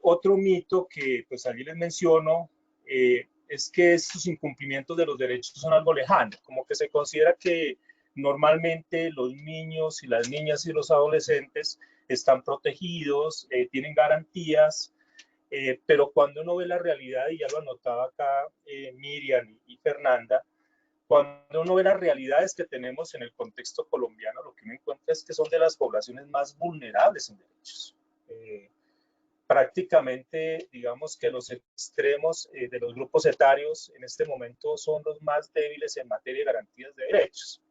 Otro mito que pues allí les menciono es que estos incumplimientos de los derechos son algo lejano, como que se considera que normalmente los niños y las niñas y los adolescentes están protegidos, tienen garantías, pero cuando uno ve la realidad, y ya lo anotaba acá Miriam y Fernanda, cuando uno ve las realidades que tenemos en el contexto colombiano, lo que uno encuentra es que son de las poblaciones más vulnerables en derechos. Prácticamente, digamos que los extremos de los grupos etarios en este momento son los más débiles en materia de garantías de derechos.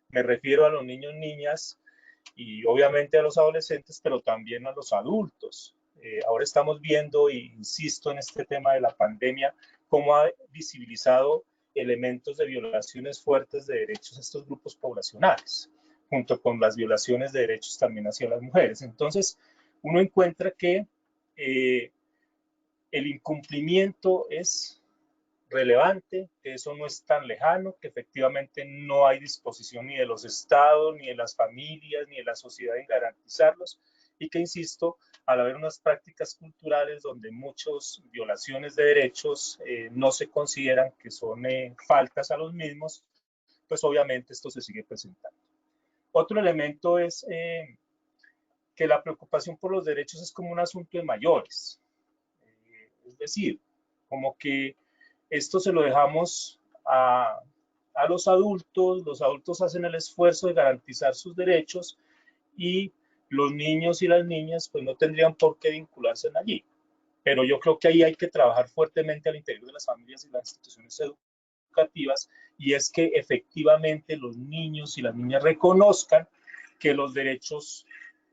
Me refiero a los niños, niñas y obviamente a los adolescentes, pero también a los adultos. Ahora estamos viendo, y insisto en este tema de la pandemia, cómo ha visibilizado elementos de violaciones fuertes de derechos a estos grupos poblacionales, junto con las violaciones de derechos también hacia las mujeres. Entonces, uno encuentra que el incumplimiento es relevante, que eso no es tan lejano, que efectivamente no hay disposición ni de los estados, ni de las familias, ni de la sociedad en garantizarlos, y que, insisto, al haber unas prácticas culturales donde muchas violaciones de derechos no se consideran que son faltas a los mismos, pues obviamente esto se sigue presentando. Otro elemento es que la preocupación por los derechos es como un asunto de mayores. Es decir, como que esto se lo dejamos a los adultos hacen el esfuerzo de garantizar sus derechos y los niños y las niñas pues no tendrían por qué vincularse en allí. Pero yo creo que ahí hay que trabajar fuertemente al interior de las familias y las instituciones educativas, y es que efectivamente los niños y las niñas reconozcan que los derechos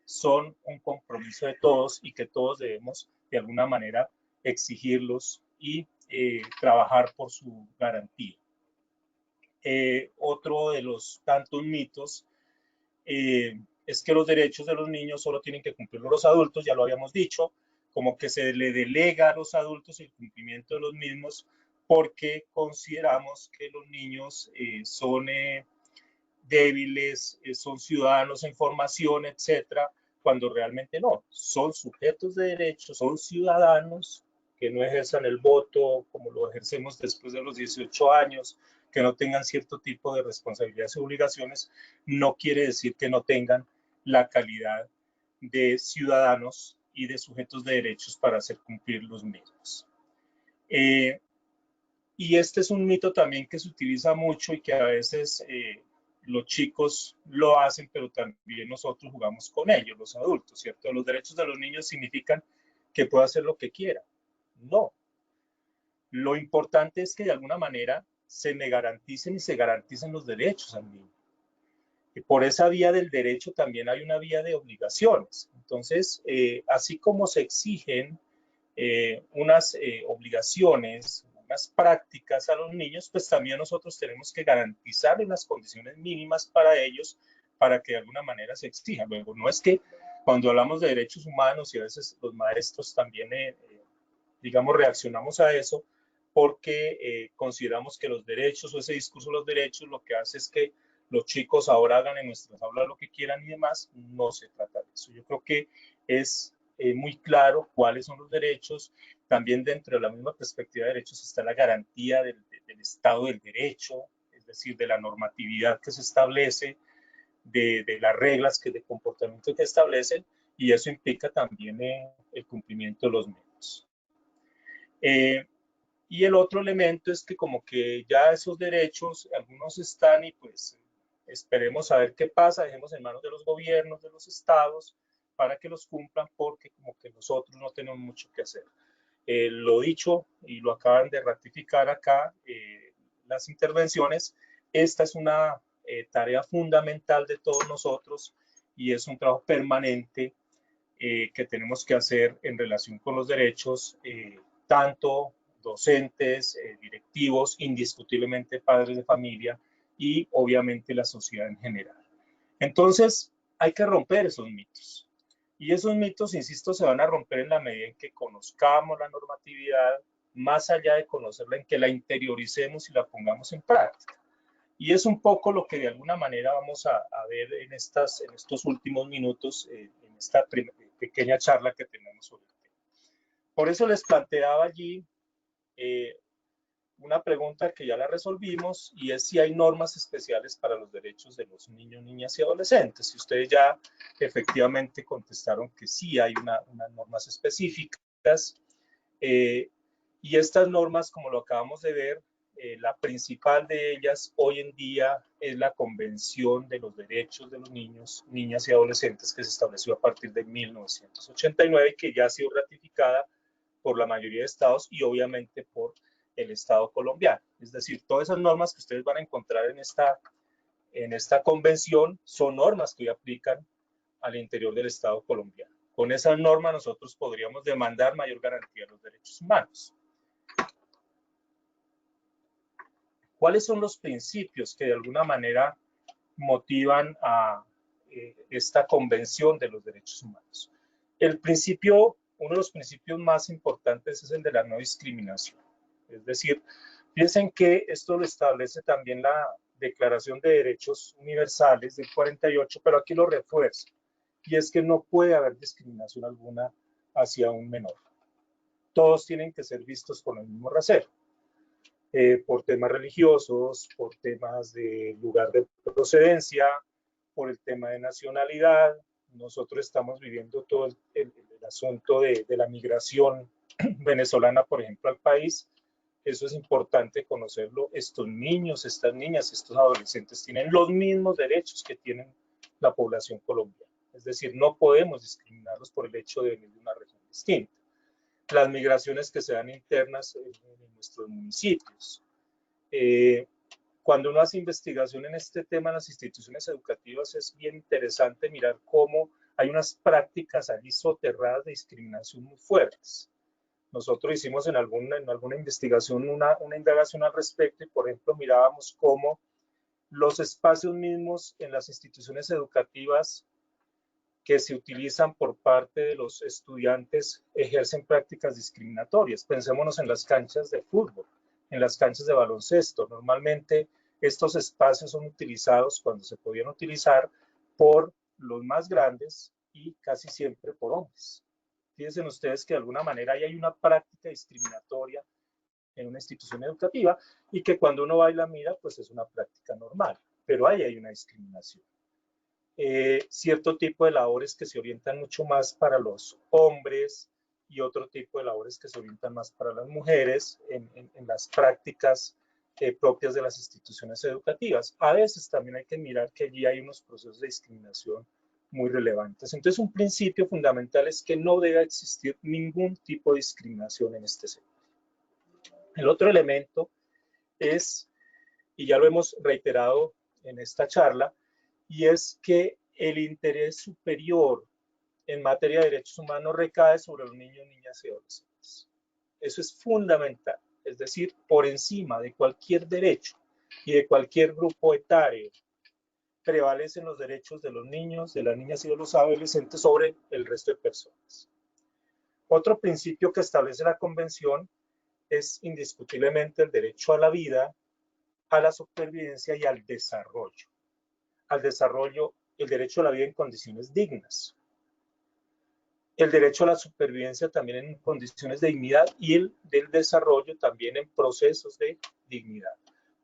son un compromiso de todos y que todos debemos de alguna manera exigirlos y trabajar por su garantía. Otro de los tantos mitos es que los derechos de los niños solo tienen que cumplirlos los adultos, ya lo habíamos dicho, como que se le delega a los adultos el cumplimiento de los mismos porque consideramos que los niños son débiles, son ciudadanos en formación, etcétera, cuando realmente no, son sujetos de derechos, son ciudadanos que no ejerzan el voto como lo ejercemos después de los 18 años, que no tengan cierto tipo de responsabilidades y obligaciones, no quiere decir que no tengan la calidad de ciudadanos y de sujetos de derechos para hacer cumplir los mismos. Y este es un mito también que se utiliza mucho y que a veces los chicos lo hacen, pero también nosotros jugamos con ellos, los adultos, ¿cierto? Los derechos de los niños significan que pueda hacer lo que quiera. No. Lo importante es que de alguna manera se me garanticen y se garanticen los derechos al niño. Y por esa vía del derecho también hay una vía de obligaciones. Entonces, así como se exigen unas obligaciones, unas prácticas a los niños, pues también nosotros tenemos que garantizar unas condiciones mínimas para ellos para que de alguna manera se exijan. Luego, no es que cuando hablamos de derechos humanos y a veces los maestros también, digamos, reaccionamos a eso porque consideramos que los derechos o ese discurso de los derechos lo que hace es que los chicos ahora hagan en nuestras aulas lo que quieran y demás. No se trata de eso. Yo creo que es muy claro cuáles son los derechos. También dentro de la misma perspectiva de derechos está la garantía del Estado del Derecho, es decir, de la normatividad que se establece, de las reglas de comportamiento que establecen, y eso implica también el cumplimiento de los mismos. Y el otro elemento es que como que ya esos derechos, algunos están y pues esperemos a ver qué pasa, dejemos en manos de los gobiernos, de los estados, para que los cumplan, porque como que nosotros no tenemos mucho que hacer. Lo dicho, y lo acaban de ratificar acá, las intervenciones, esta es una tarea fundamental de todos nosotros y es un trabajo permanente que tenemos que hacer en relación con los derechos, tanto docentes, directivos, indiscutiblemente padres de familia y obviamente la sociedad en general. Entonces, hay que romper esos mitos. Y esos mitos, insisto, se van a romper en la medida en que conozcamos la normatividad, más allá de conocerla, en que la interioricemos y la pongamos en práctica. Y es un poco lo que de alguna manera vamos a ver en estos últimos minutos, en esta pequeña charla que tenemos sobre el tema. Por eso les planteaba allí una pregunta que ya la resolvimos, y es si hay normas especiales para los derechos de los niños, niñas y adolescentes. Si ustedes ya efectivamente contestaron que sí hay unas normas específicas, y estas normas, como lo acabamos de ver, la principal de ellas hoy en día es la Convención de los Derechos de los Niños, Niñas y Adolescentes, que se estableció a partir de 1989 y que ya ha sido ratificada por la mayoría de estados y obviamente por el Estado colombiano. Es decir, todas esas normas que ustedes van a encontrar en esta convención son normas que hoy aplican al interior del Estado colombiano. Con esas normas nosotros podríamos demandar mayor garantía de los derechos humanos. ¿Cuáles son los principios que de alguna manera motivan a esta Convención de los Derechos Humanos? Uno de los principios más importantes es el de la no discriminación. Es decir, piensen que esto lo establece también la Declaración de Derechos Universales del 48, pero aquí lo refuerza. Y es que no puede haber discriminación alguna hacia un menor. Todos tienen que ser vistos con el mismo rasero. Por temas religiosos, por temas de lugar de procedencia, por el tema de nacionalidad. Nosotros estamos viviendo todo el asunto de la migración venezolana, por ejemplo, al país. Eso es importante conocerlo. Estos niños, estas niñas, estos adolescentes tienen los mismos derechos que tienen la población colombiana. Es decir, no podemos discriminarlos por el hecho de venir de una región distinta. Las migraciones que se dan internas en nuestros municipios. Cuando uno hace investigación en este tema en las instituciones educativas, es bien interesante mirar cómo hay unas prácticas allí soterradas de discriminación muy fuertes. Nosotros hicimos en alguna investigación una indagación al respecto y, por ejemplo, mirábamos cómo los espacios mismos en las instituciones educativas que se utilizan por parte de los estudiantes ejercen prácticas discriminatorias. Pensémonos en las canchas de fútbol, en las canchas de baloncesto. Normalmente estos espacios son utilizados cuando se podían utilizar por los más grandes y casi siempre por hombres. Fíjense ustedes que de alguna manera ahí hay una práctica discriminatoria en una institución educativa y que cuando uno va y la mira, pues es una práctica normal, pero ahí hay una discriminación. cierto tipo de labores que se orientan mucho más para los hombres y otro tipo de labores que se orientan más para las mujeres en las prácticas propias de las instituciones educativas. A veces también hay que mirar que allí hay unos procesos de discriminación muy relevantes. Entonces, un principio fundamental es que no debe existir ningún tipo de discriminación en este sector. El otro elemento es, y ya lo hemos reiterado en esta charla, y es que el interés superior en materia de derechos humanos recae sobre los niños, niñas y adolescentes. Eso es fundamental, es decir, por encima de cualquier derecho y de cualquier grupo etario, prevalecen los derechos de los niños, de las niñas y de los adolescentes sobre el resto de personas. Otro principio que establece la Convención es indiscutiblemente el derecho a la vida, a la supervivencia y al desarrollo. Al desarrollo, el derecho a la vida en condiciones dignas. El derecho a la supervivencia también en condiciones de dignidad y el del desarrollo también en procesos de dignidad.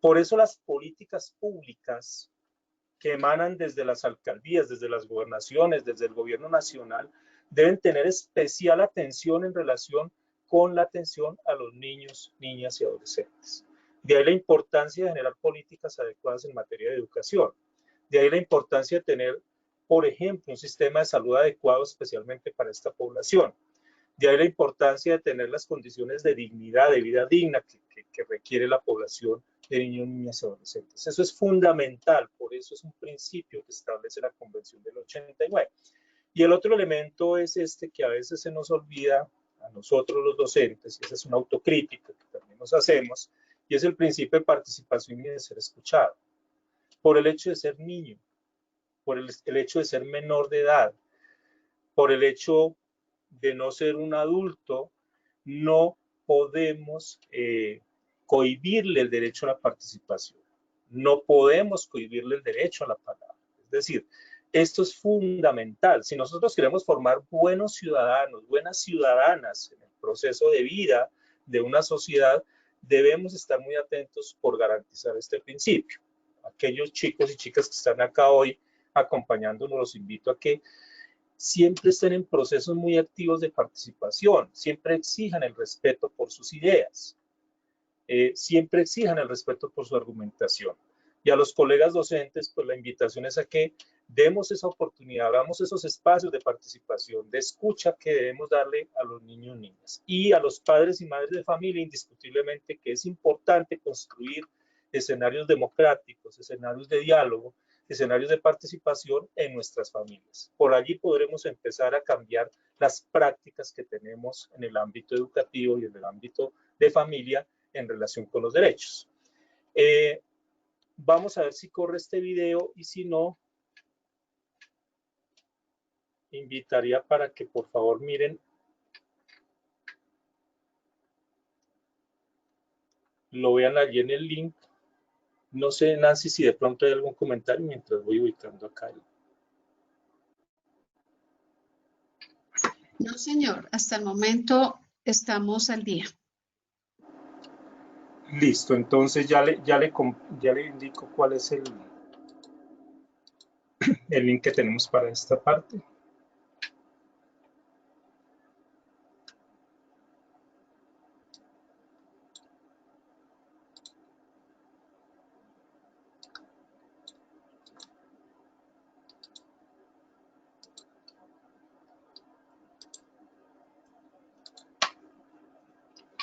Por eso las políticas públicas que emanan desde las alcaldías, desde las gobernaciones, desde el gobierno nacional, deben tener especial atención en relación con la atención a los niños, niñas y adolescentes. De ahí la importancia de generar políticas adecuadas en materia de educación. De ahí la importancia de tener, por ejemplo, un sistema de salud adecuado especialmente para esta población. De ahí la importancia de tener las condiciones de dignidad, de vida digna que requiere la población de niños, niñas y adolescentes. Eso es fundamental, por eso es un principio que establece la Convención del 89. Y el otro elemento es este que a veces se nos olvida a nosotros los docentes, y esa es una autocrítica que también nos hacemos, y es el principio de participación y de ser escuchado. Por el hecho de ser niño, por el hecho de ser menor de edad, por el hecho de no ser un adulto, no podemos cohibirle el derecho a la participación. No podemos cohibirle el derecho a la palabra. Es decir, esto es fundamental. Si nosotros queremos formar buenos ciudadanos, buenas ciudadanas en el proceso de vida de una sociedad, debemos estar muy atentos por garantizar este principio. Aquellos chicos y chicas que están acá hoy acompañándonos, los invito a que siempre estén en procesos muy activos de participación, siempre exijan el respeto por sus ideas, siempre exijan el respeto por su argumentación. Y a los colegas docentes, pues la invitación es a que demos esa oportunidad, abramos esos espacios de participación, de escucha que debemos darle a los niños y niñas. Y a los padres y madres de familia, indiscutiblemente que es importante construir escenarios democráticos, escenarios de diálogo, escenarios de participación en nuestras familias. Por allí podremos empezar a cambiar las prácticas que tenemos en el ámbito educativo y en el ámbito de familia en relación con los derechos. Vamos a ver si corre este video y si no, invitaría para que por favor miren. Lo vean allí en el link. No sé, Nancy, si de pronto hay algún comentario mientras voy ubicando acá. No, señor, hasta el momento estamos al día. Listo, entonces ya le indico cuál es el link que tenemos para esta parte.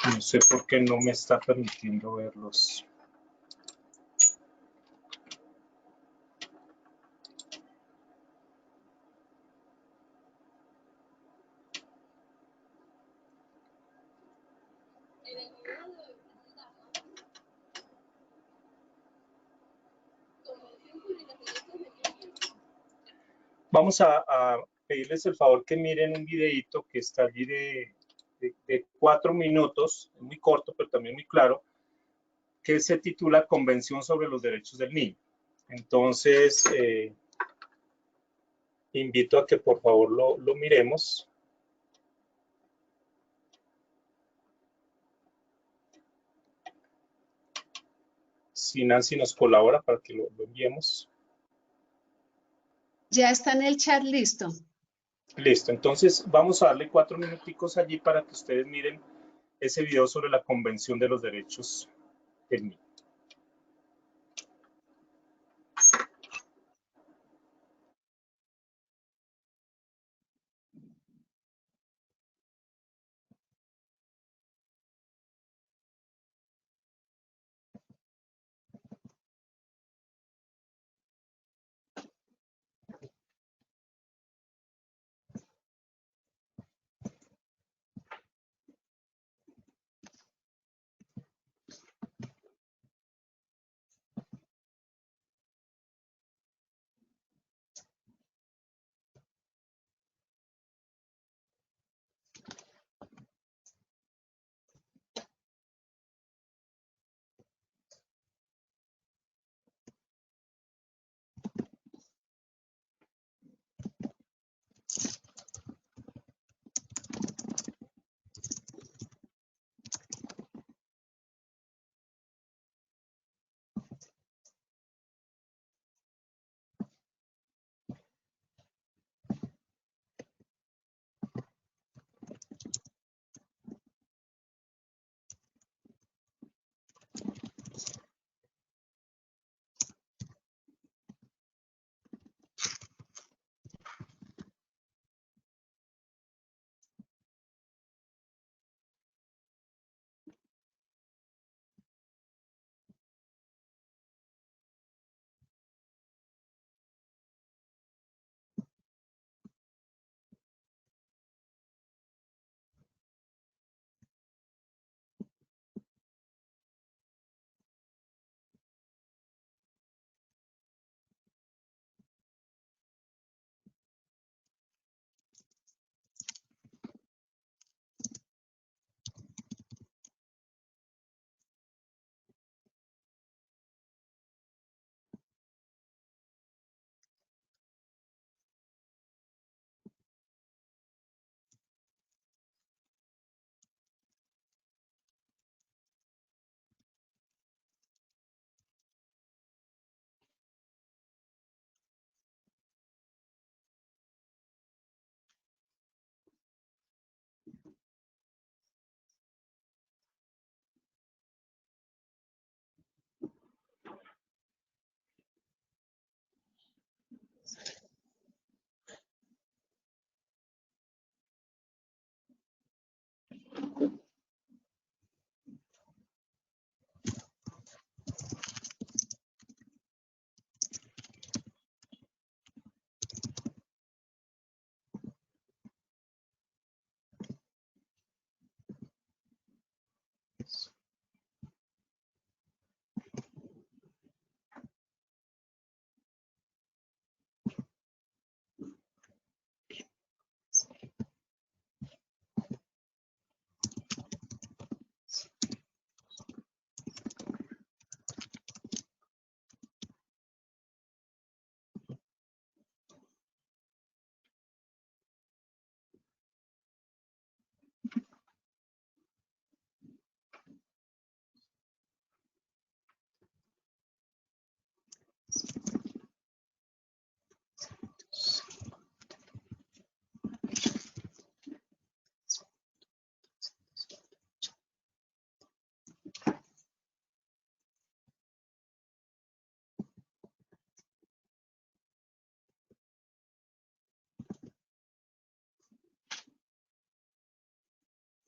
No sé por qué no me está permitiendo verlos. Vamos a pedirles el favor que miren un videito que está allí de 4 minutos, muy corto pero también muy claro, que se titula Convención sobre los Derechos del Niño. Entonces, invito a que por favor lo miremos. Si Nancy nos colabora para que lo enviemos. Ya está en el chat listo. Listo, entonces vamos a darle 4 minuticos allí para que ustedes miren ese video sobre la Convención de los Derechos del Niño.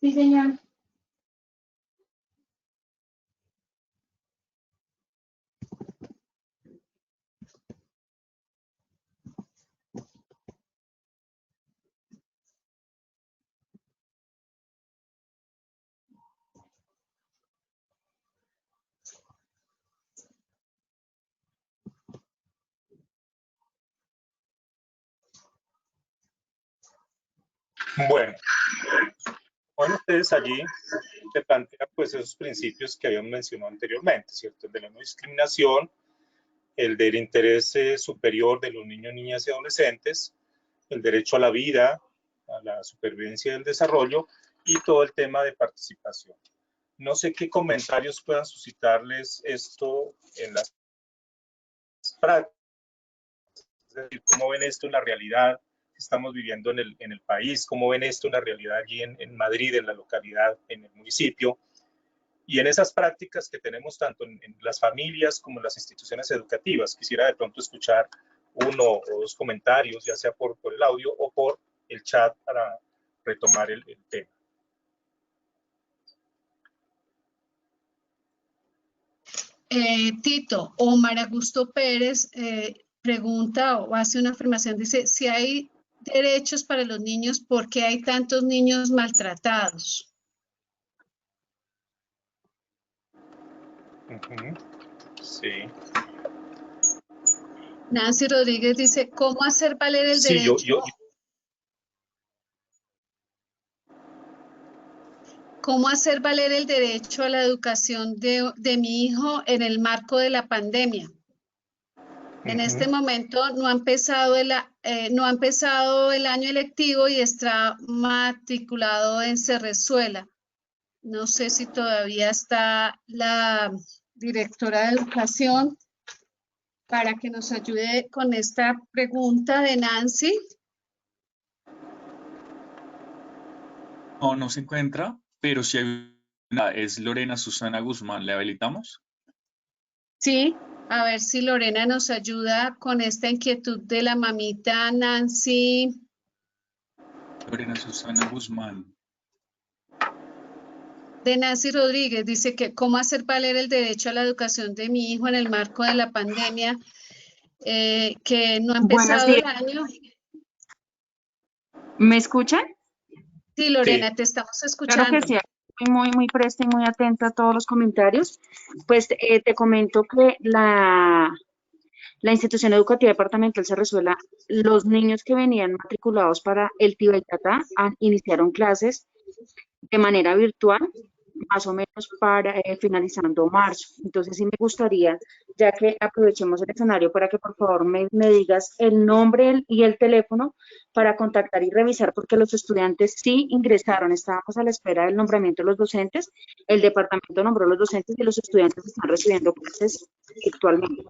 Sí, señor. Bueno, ustedes allí se plantean pues esos principios que habíamos mencionado anteriormente, ¿cierto? El de la no discriminación, el del interés superior de los niños, niñas y adolescentes, el derecho a la vida, a la supervivencia y el desarrollo, y todo el tema de participación. No sé qué comentarios puedan suscitarles esto en las prácticas Es decir, cómo ven esto en la realidad que estamos viviendo en el país, cómo ven esto en la realidad allí en Madrid, en la localidad, en el municipio. Y en esas prácticas que tenemos tanto en las familias como en las instituciones educativas, quisiera de pronto escuchar uno o dos comentarios, ya sea por el audio o por el chat para retomar el tema. Tito, Omar Augusto Pérez pregunta o hace una afirmación, dice, si hay derechos para los niños, ¿por qué hay tantos niños maltratados? Sí. Nancy Rodríguez dice, ¿cómo hacer valer el derecho? ¿Cómo hacer valer el derecho a la educación de mi hijo en el marco de la pandemia? En este momento no ha empezado el año lectivo y está matriculado en Cerrezuela. No sé si todavía está la directora de educación para que nos ayude con esta pregunta de Nancy. No, no se encuentra, pero si hay una, es Lorena Susana Guzmán. ¿Le habilitamos? Sí, a ver si Lorena nos ayuda con esta inquietud de la mamita Nancy. Lorena Susana Guzmán. De Nancy Rodríguez, dice que cómo hacer valer el derecho a la educación de mi hijo en el marco de la pandemia, que no ha empezado el año. ¿Me escuchan? Sí, Lorena, sí, te estamos escuchando. Claro que sí, muy presta y muy atenta a todos los comentarios. Pues te comento que la institución educativa departamental Cerrezuela, los niños que venían matriculados para el TIBA y Tata iniciaron clases de manera virtual, más o menos para finalizando marzo. Entonces sí me gustaría, ya que aprovechemos el escenario, para que por favor me digas el nombre y el teléfono para contactar y revisar, porque los estudiantes sí ingresaron, estábamos a la espera del nombramiento de los docentes, el departamento nombró los docentes y los estudiantes están recibiendo clases virtualmente.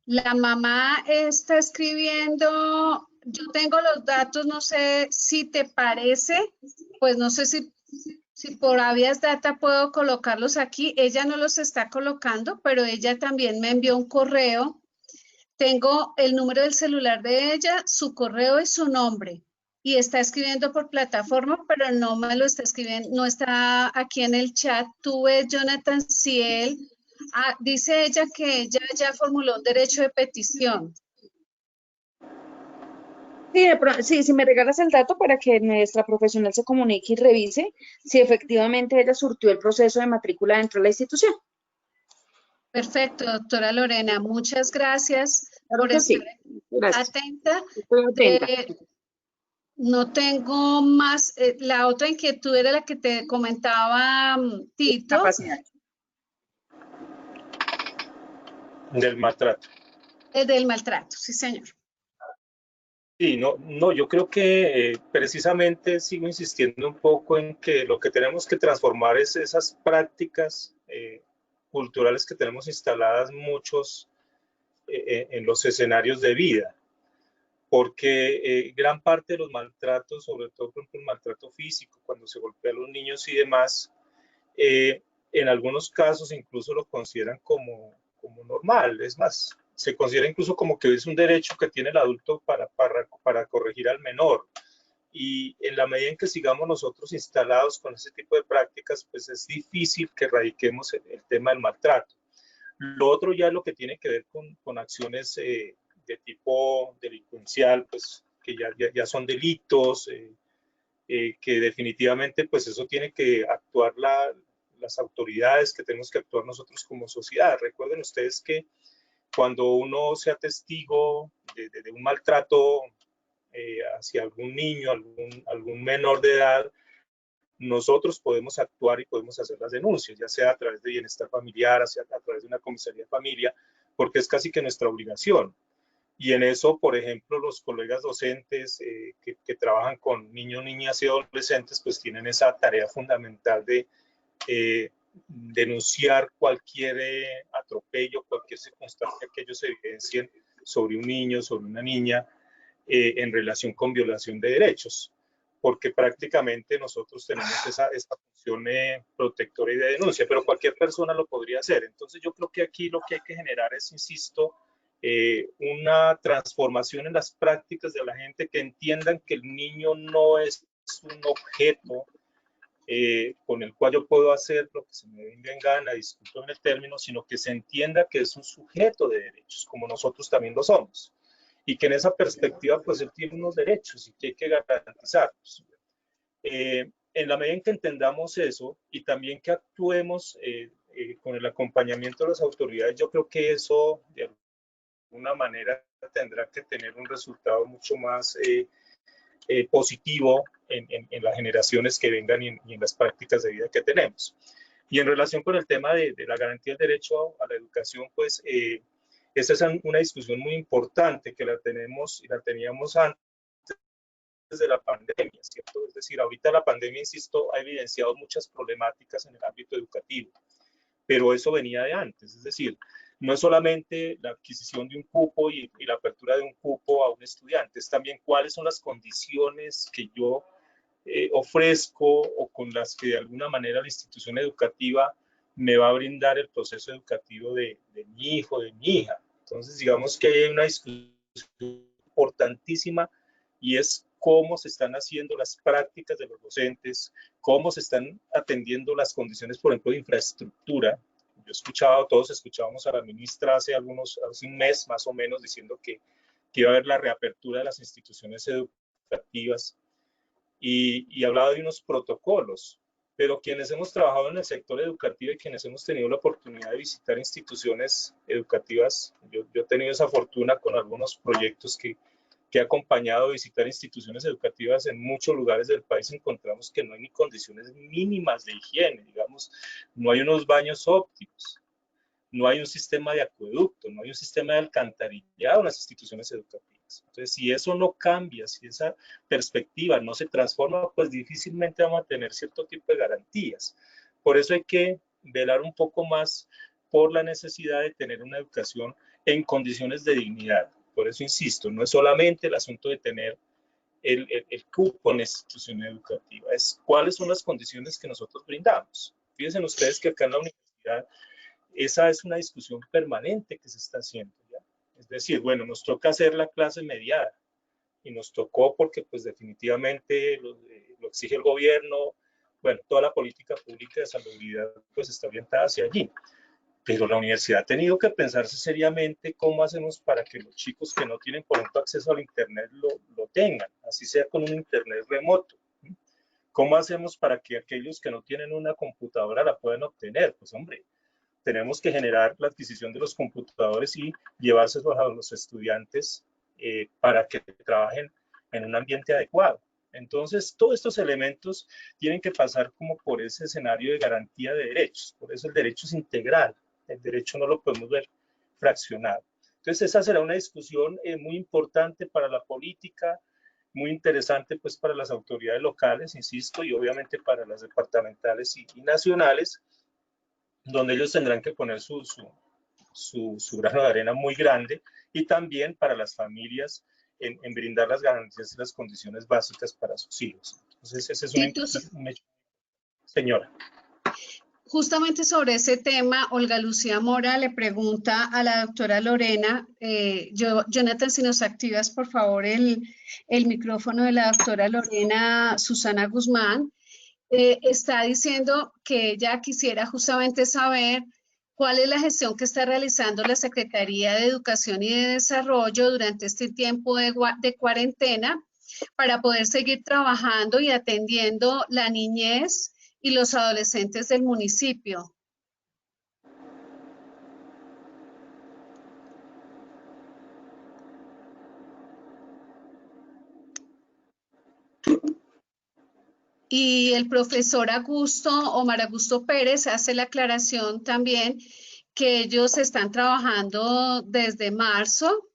La mamá está escribiendo, yo tengo los datos, no sé si te parece, pues no sé si por Avias Data puedo colocarlos aquí. Ella no los está colocando, pero ella también me envió un correo. Tengo el número del celular de ella, su correo y su nombre. Y está escribiendo por plataforma, pero no me lo está escribiendo, no está aquí en el chat. Tuve Jonathan Ciel. Dice ella que ella ya formuló un derecho de petición. Sí, si me regalas el dato para que nuestra profesional se comunique y revise si efectivamente ella surtió el proceso de matrícula dentro de la institución. Perfecto, doctora Lorena. Muchas gracias por estar atenta. Estoy atenta. No tengo más. La otra inquietud era la que te comentaba Tito. Del maltrato. Del maltrato, sí, señor. Sí, no, yo creo que precisamente sigo insistiendo un poco en que lo que tenemos que transformar es esas prácticas culturales que tenemos instaladas muchos en los escenarios de vida, porque gran parte de los maltratos, sobre todo el maltrato físico, cuando se golpea a los niños y demás, en algunos casos incluso lo consideran como normal, es más, se considera incluso como que es un derecho que tiene el adulto para corregir al menor. Y en la medida en que sigamos nosotros instalados con ese tipo de prácticas, pues es difícil que erradiquemos el tema del maltrato. Lo otro ya es lo que tiene que ver con acciones de tipo delincuencial, pues que ya son delitos, que definitivamente pues eso tiene que actuar las autoridades, que tenemos que actuar nosotros como sociedad. Recuerden ustedes que cuando uno sea testigo de un maltrato hacia algún niño, algún menor de edad, nosotros podemos actuar y podemos hacer las denuncias, ya sea a través de bienestar familiar, a través de una comisaría de familia, porque es casi que nuestra obligación. Y en eso, por ejemplo, los colegas docentes que trabajan con niños, niñas y adolescentes, pues tienen esa tarea fundamental de denunciar cualquier atropello, cualquier circunstancia que ellos evidencien sobre un niño, sobre una niña, en relación con violación de derechos, porque prácticamente nosotros tenemos esta función protectora y de denuncia, pero cualquier persona lo podría hacer. Entonces yo creo que aquí lo que hay que generar es, insisto, una transformación en las prácticas de la gente, que entiendan que el niño no es un objeto con el cual yo puedo hacer lo que se me venga en gana, disculpen el término, sino que se entienda que es un sujeto de derechos, como nosotros también lo somos, y que en esa perspectiva pues él tiene unos derechos y que hay que garantizarlos. En la medida en que entendamos eso y también que actuemos con el acompañamiento de las autoridades, yo creo que eso de alguna manera tendrá que tener un resultado mucho más positivo en las generaciones que vengan y en las prácticas de vida que tenemos. Y en relación con el tema de la garantía del derecho a la educación, pues esa es una discusión muy importante que la tenemos y la teníamos antes de la pandemia, ¿cierto? Es decir, ahorita la pandemia, insisto, ha evidenciado muchas problemáticas en el ámbito educativo, pero eso venía de antes, es decir, no es solamente la adquisición de un cupo y la apertura de un cupo a un estudiante, es también cuáles son las condiciones que yo ofrezco o con las que de alguna manera la institución educativa me va a brindar el proceso educativo de mi hijo, de mi hija. Entonces, digamos que hay una discusión importantísima y es cómo se están haciendo las prácticas de los docentes, cómo se están atendiendo las condiciones, por ejemplo, de infraestructura. Yo todos escuchábamos a la ministra hace un mes más o menos diciendo que iba a haber la reapertura de las instituciones educativas y hablaba de unos protocolos, pero quienes hemos trabajado en el sector educativo y quienes hemos tenido la oportunidad de visitar instituciones educativas, yo he tenido esa fortuna con algunos proyectos que he acompañado a visitar instituciones educativas en muchos lugares del país, encontramos que no hay ni condiciones mínimas de higiene, digamos, no hay unos baños óptimos, no hay un sistema de acueducto, no hay un sistema de alcantarillado en las instituciones educativas. Entonces, si eso no cambia, si esa perspectiva no se transforma, pues difícilmente vamos a tener cierto tipo de garantías. Por eso hay que velar un poco más por la necesidad de tener una educación en condiciones de dignidad. Por eso insisto, no es solamente el asunto de tener el cupo en la institución educativa, es cuáles son las condiciones que nosotros brindamos. Fíjense ustedes que acá en la universidad esa es una discusión permanente que se está haciendo, ¿ya? Es decir, bueno, nos toca hacer la clase mediada y nos tocó porque pues definitivamente lo exige el gobierno, bueno, toda la política pública de salubridad pues está orientada hacia allí. Pero la universidad ha tenido que pensarse seriamente cómo hacemos para que los chicos que no tienen, por ejemplo, acceso al Internet lo tengan, así sea con un Internet remoto. ¿Cómo hacemos para que aquellos que no tienen una computadora la puedan obtener? Pues hombre, tenemos que generar la adquisición de los computadores y llevárselos a los estudiantes para que trabajen en un ambiente adecuado. Entonces, todos estos elementos tienen que pasar como por ese escenario de garantía de derechos. Por eso el derecho es integral. El derecho no lo podemos ver fraccionado. Entonces, esa será una discusión muy importante para la política, muy interesante pues para las autoridades locales, insisto, y obviamente para las departamentales y nacionales, donde ellos tendrán que poner su grano de arena muy grande, y también para las familias en brindar las garantías y las condiciones básicas para sus hijos. Entonces, ese es un hecho. Señora. Justamente sobre ese tema, Olga Lucía Mora le pregunta a la doctora Lorena, Jonathan, si nos activas por favor el micrófono de la doctora Lorena Susana Guzmán, está diciendo que ella quisiera justamente saber cuál es la gestión que está realizando la Secretaría de Educación y de Desarrollo durante este tiempo de cuarentena para poder seguir trabajando y atendiendo la niñez y los adolescentes del municipio. Y el profesor Omar Augusto Pérez hace la aclaración también que ellos están trabajando desde marzo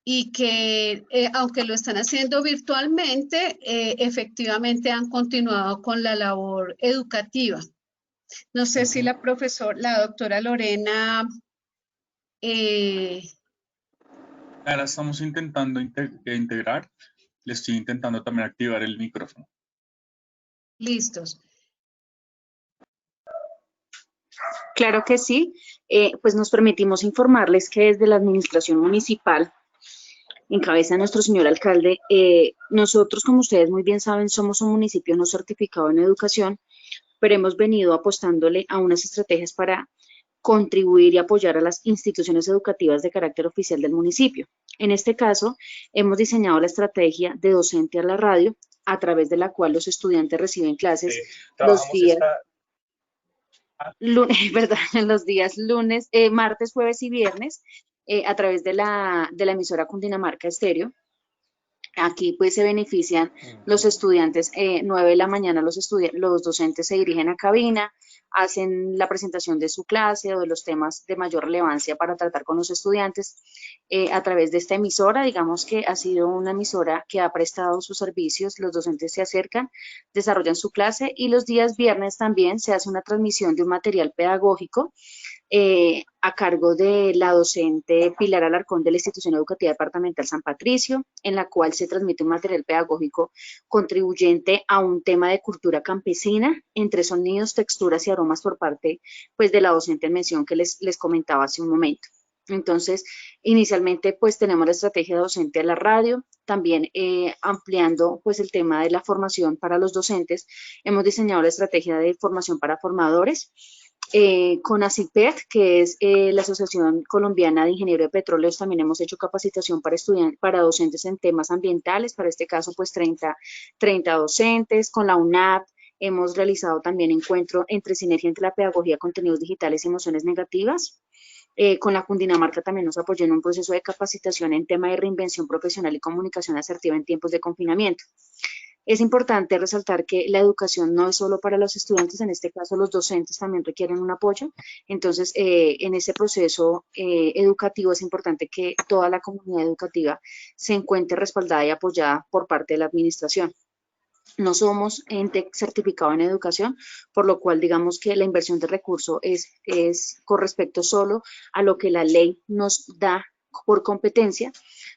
y que aunque lo están haciendo virtualmente, efectivamente han continuado con la labor educativa. No sé si la doctora Lorena, Ahora estamos intentando integrar. Le estoy intentando también activar el micrófono. listos. Claro que sí, pues nos permitimos informarles que desde la administración municipal, en cabeza de nuestro señor alcalde, nosotros, como ustedes muy bien saben, somos un municipio no certificado en educación, pero hemos venido apostándole a unas estrategias para contribuir y apoyar a las instituciones educativas de carácter oficial del municipio. En este caso, hemos diseñado la estrategia de docente a la radio, a través de la cual los estudiantes reciben clases los días, ¿verdad? Los días lunes, martes, jueves y viernes, a través de la emisora Cundinamarca Estéreo. Aquí pues se benefician los estudiantes, 9 de la mañana los docentes se dirigen a cabina, hacen la presentación de su clase o de los temas de mayor relevancia para tratar con los estudiantes a través de esta emisora. Digamos que ha sido una emisora que ha prestado sus servicios, los docentes se acercan, desarrollan su clase y los días viernes también se hace una transmisión de un material pedagógico a cargo de la docente Pilar Alarcón de la Institución Educativa Departamental San Patricio, en la cual se transmite un material pedagógico contribuyente a un tema de cultura campesina, entre sonidos, texturas y aromas por parte pues, de la docente en mención que les comentaba hace un momento. Entonces, inicialmente, pues tenemos la estrategia docente a la radio, también ampliando pues el tema de la formación para los docentes, hemos diseñado la estrategia de formación para formadores, con ACIPET, que es la Asociación Colombiana de Ingenieros de Petróleos, también hemos hecho capacitación para estudiantes, para docentes en temas ambientales, para este caso pues 30 docentes, con la UNAP, hemos realizado también encuentro entre sinergia entre la pedagogía, contenidos digitales y emociones negativas. Con la Cundinamarca también nos apoyó en un proceso de capacitación en tema de reinvención profesional y comunicación asertiva en tiempos de confinamiento. Es importante resaltar que la educación no es solo para los estudiantes, en este caso los docentes también requieren un apoyo. Entonces, en ese proceso educativo es importante que toda la comunidad educativa se encuentre respaldada y apoyada por parte de la administración. No somos ente certificado en educación, por lo cual digamos que la inversión de recursos es con respecto solo a lo que la ley nos da por competencia,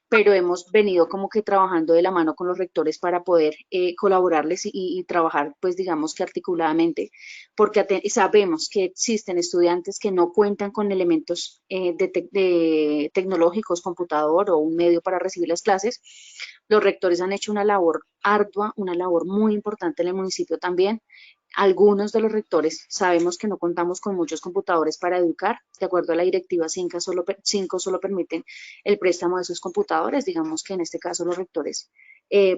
pero hemos venido como que trabajando de la mano con los rectores para poder colaborarles y trabajar pues digamos que articuladamente, porque sabemos que existen estudiantes que no cuentan con elementos de tecnológicos, computador o un medio para recibir las clases. Los rectores han hecho una labor ardua, una labor muy importante en el municipio también. Algunos de los rectores sabemos que no contamos con muchos computadores para educar. De acuerdo a la directiva 5 solo permiten el préstamo de sus computadores. Digamos que en este caso los rectores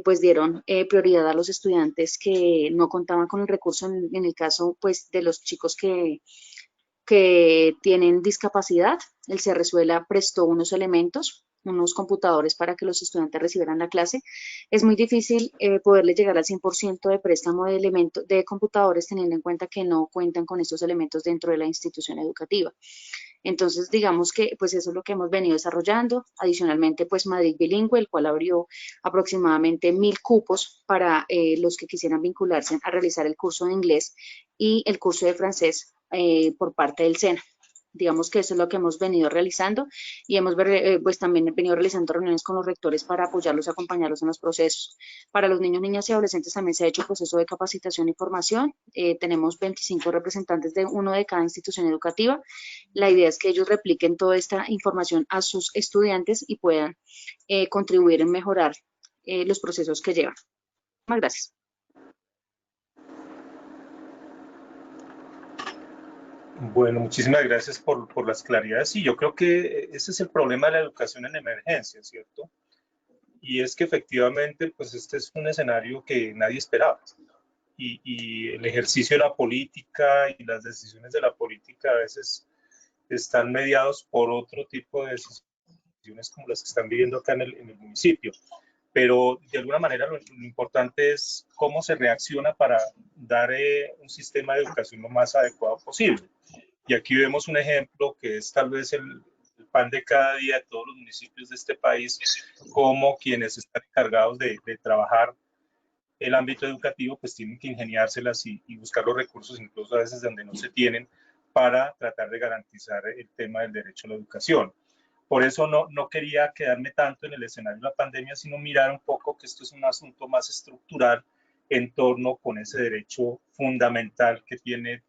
pues dieron prioridad a los estudiantes que no contaban con el recurso en el caso pues de los chicos que tienen discapacidad. El Cerrezuela prestó unos computadores para que los estudiantes recibieran la clase. Es muy difícil poderle llegar al 100% de préstamo de computadores teniendo en cuenta que no cuentan con estos elementos dentro de la institución educativa. Entonces, digamos que pues eso es lo que hemos venido desarrollando. Adicionalmente, pues Madrid Bilingüe, el cual abrió aproximadamente 1000 cupos para los que quisieran vincularse a realizar el curso de inglés y el curso de francés por parte del SENA. Digamos que eso es lo que hemos venido realizando y hemos pues también venido realizando reuniones con los rectores para apoyarlos y acompañarlos en los procesos. Para los niños, niñas y adolescentes también se ha hecho proceso de capacitación y formación. Tenemos 25 representantes de uno de cada institución educativa. La idea es que ellos repliquen toda esta información a sus estudiantes y puedan contribuir en mejorar los procesos que llevan. Muchas gracias. Bueno, muchísimas gracias por las claridades. Y yo creo que ese es el problema de la educación en emergencia, ¿cierto? Y es que efectivamente, pues este es un escenario que nadie esperaba. Y el ejercicio de la política y las decisiones de la política a veces están mediados por otro tipo de decisiones como las que están viviendo acá en el municipio. Pero de alguna manera lo importante es cómo se reacciona para dar un sistema de educación lo más adecuado posible. Y aquí vemos un ejemplo que es tal vez el pan de cada día de todos los municipios de este país, como quienes están encargados de trabajar el ámbito educativo, pues tienen que ingeniárselas y buscar los recursos, incluso a veces donde no se tienen, para tratar de garantizar el tema del derecho a la educación. Por eso no quería quedarme tanto en el escenario de la pandemia, sino mirar un poco que esto es un asunto más estructural en torno con ese derecho fundamental que tiene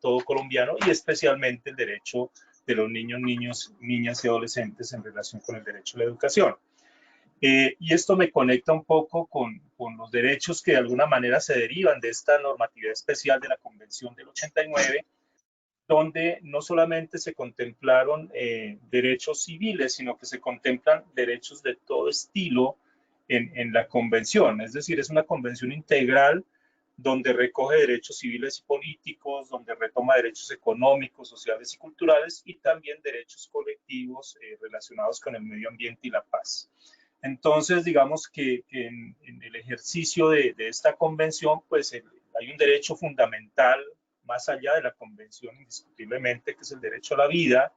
todo colombiano y especialmente el derecho de los niños, niñas y adolescentes en relación con el derecho a la educación. Y esto me conecta un poco con los derechos que de alguna manera se derivan de esta normatividad especial de la Convención del 89, donde no solamente se contemplaron derechos civiles, sino que se contemplan derechos de todo estilo en la convención. Es decir, es una convención integral donde recoge derechos civiles y políticos, donde retoma derechos económicos, sociales y culturales, y también derechos colectivos relacionados con el medio ambiente y la paz. Entonces, digamos que en el ejercicio de esta convención, pues hay un derecho fundamental más allá de la convención, indiscutiblemente, que es el derecho a la vida,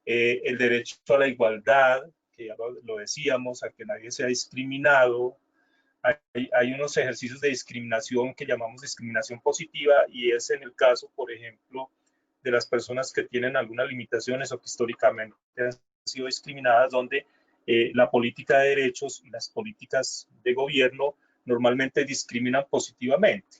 el derecho a la igualdad, que ya lo decíamos, a que nadie sea discriminado. Hay unos ejercicios de discriminación que llamamos discriminación positiva, y es en el caso, por ejemplo, de las personas que tienen algunas limitaciones o que históricamente han sido discriminadas, donde la política de derechos y las políticas de gobierno normalmente discriminan positivamente.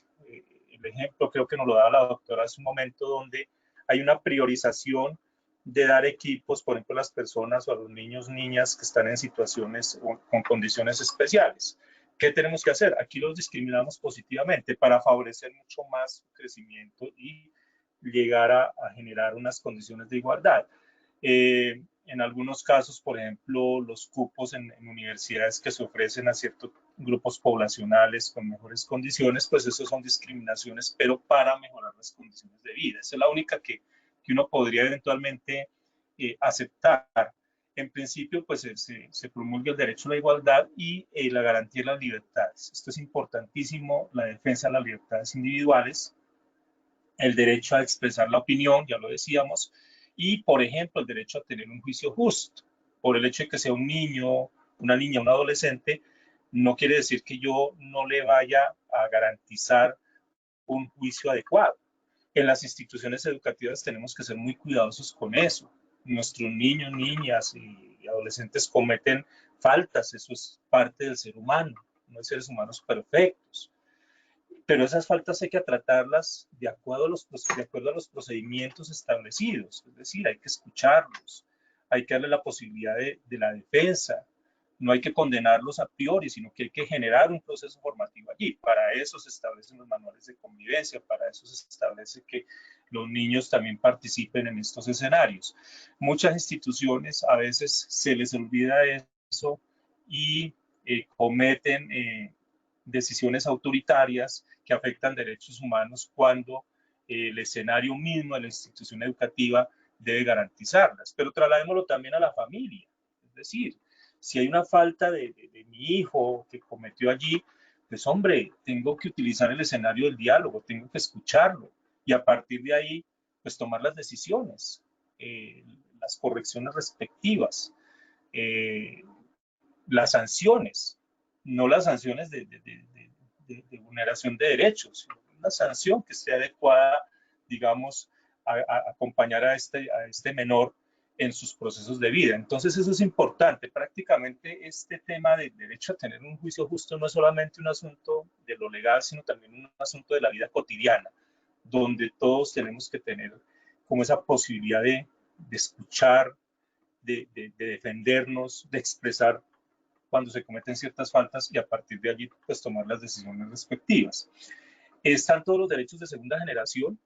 El ejemplo creo que nos lo daba la doctora hace un momento, donde hay una priorización de dar equipos, por ejemplo, a las personas o a los niños, niñas que están en situaciones o con condiciones especiales. ¿Qué tenemos que hacer? Aquí los discriminamos positivamente para favorecer mucho más su crecimiento y llegar a generar unas condiciones de igualdad. En algunos casos, por ejemplo, los cupos en universidades que se ofrecen a ciertos grupos poblacionales con mejores condiciones, pues eso son discriminaciones, pero para mejorar las condiciones de vida. Esa es la única que uno podría eventualmente aceptar. En principio, pues se promulga el derecho a la igualdad y la garantía de las libertades. Esto es importantísimo, la defensa de las libertades individuales, el derecho a expresar la opinión, ya lo decíamos, y, por ejemplo, el derecho a tener un juicio justo. Por el hecho de que sea un niño, una niña, un adolescente, no quiere decir que yo no le vaya a garantizar un juicio adecuado. En las instituciones educativas tenemos que ser muy cuidadosos con eso. Nuestros niños, niñas y adolescentes cometen faltas, eso es parte del ser humano, no hay seres humanos perfectos. Pero esas faltas hay que tratarlas de acuerdo a los procedimientos establecidos, es decir, hay que escucharlos, hay que darle la posibilidad de la defensa, no hay que condenarlos a priori, sino que hay que generar un proceso formativo allí. Para eso se establecen los manuales de convivencia, para eso se establece que los niños también participen en estos escenarios. Muchas instituciones a veces se les olvida eso y cometen decisiones autoritarias que afectan derechos humanos cuando el escenario mismo de la institución educativa debe garantizarlas. Pero trasladémoslo también a la familia, es decir, si hay una falta de mi hijo que cometió allí, pues hombre, tengo que utilizar el escenario del diálogo, tengo que escucharlo y a partir de ahí, pues tomar las decisiones, las correcciones respectivas, las sanciones, no las sanciones de vulneración de derechos, sino una sanción que esté adecuada, digamos, a acompañar a este menor en sus procesos de vida. Entonces eso es importante. Prácticamente este tema del derecho a tener un juicio justo no es solamente un asunto de lo legal, sino también un asunto de la vida cotidiana, donde todos tenemos que tener como esa posibilidad de escuchar, de defendernos, de expresar cuando se cometen ciertas faltas y a partir de allí pues tomar las decisiones respectivas. Están todos los derechos de segunda generación,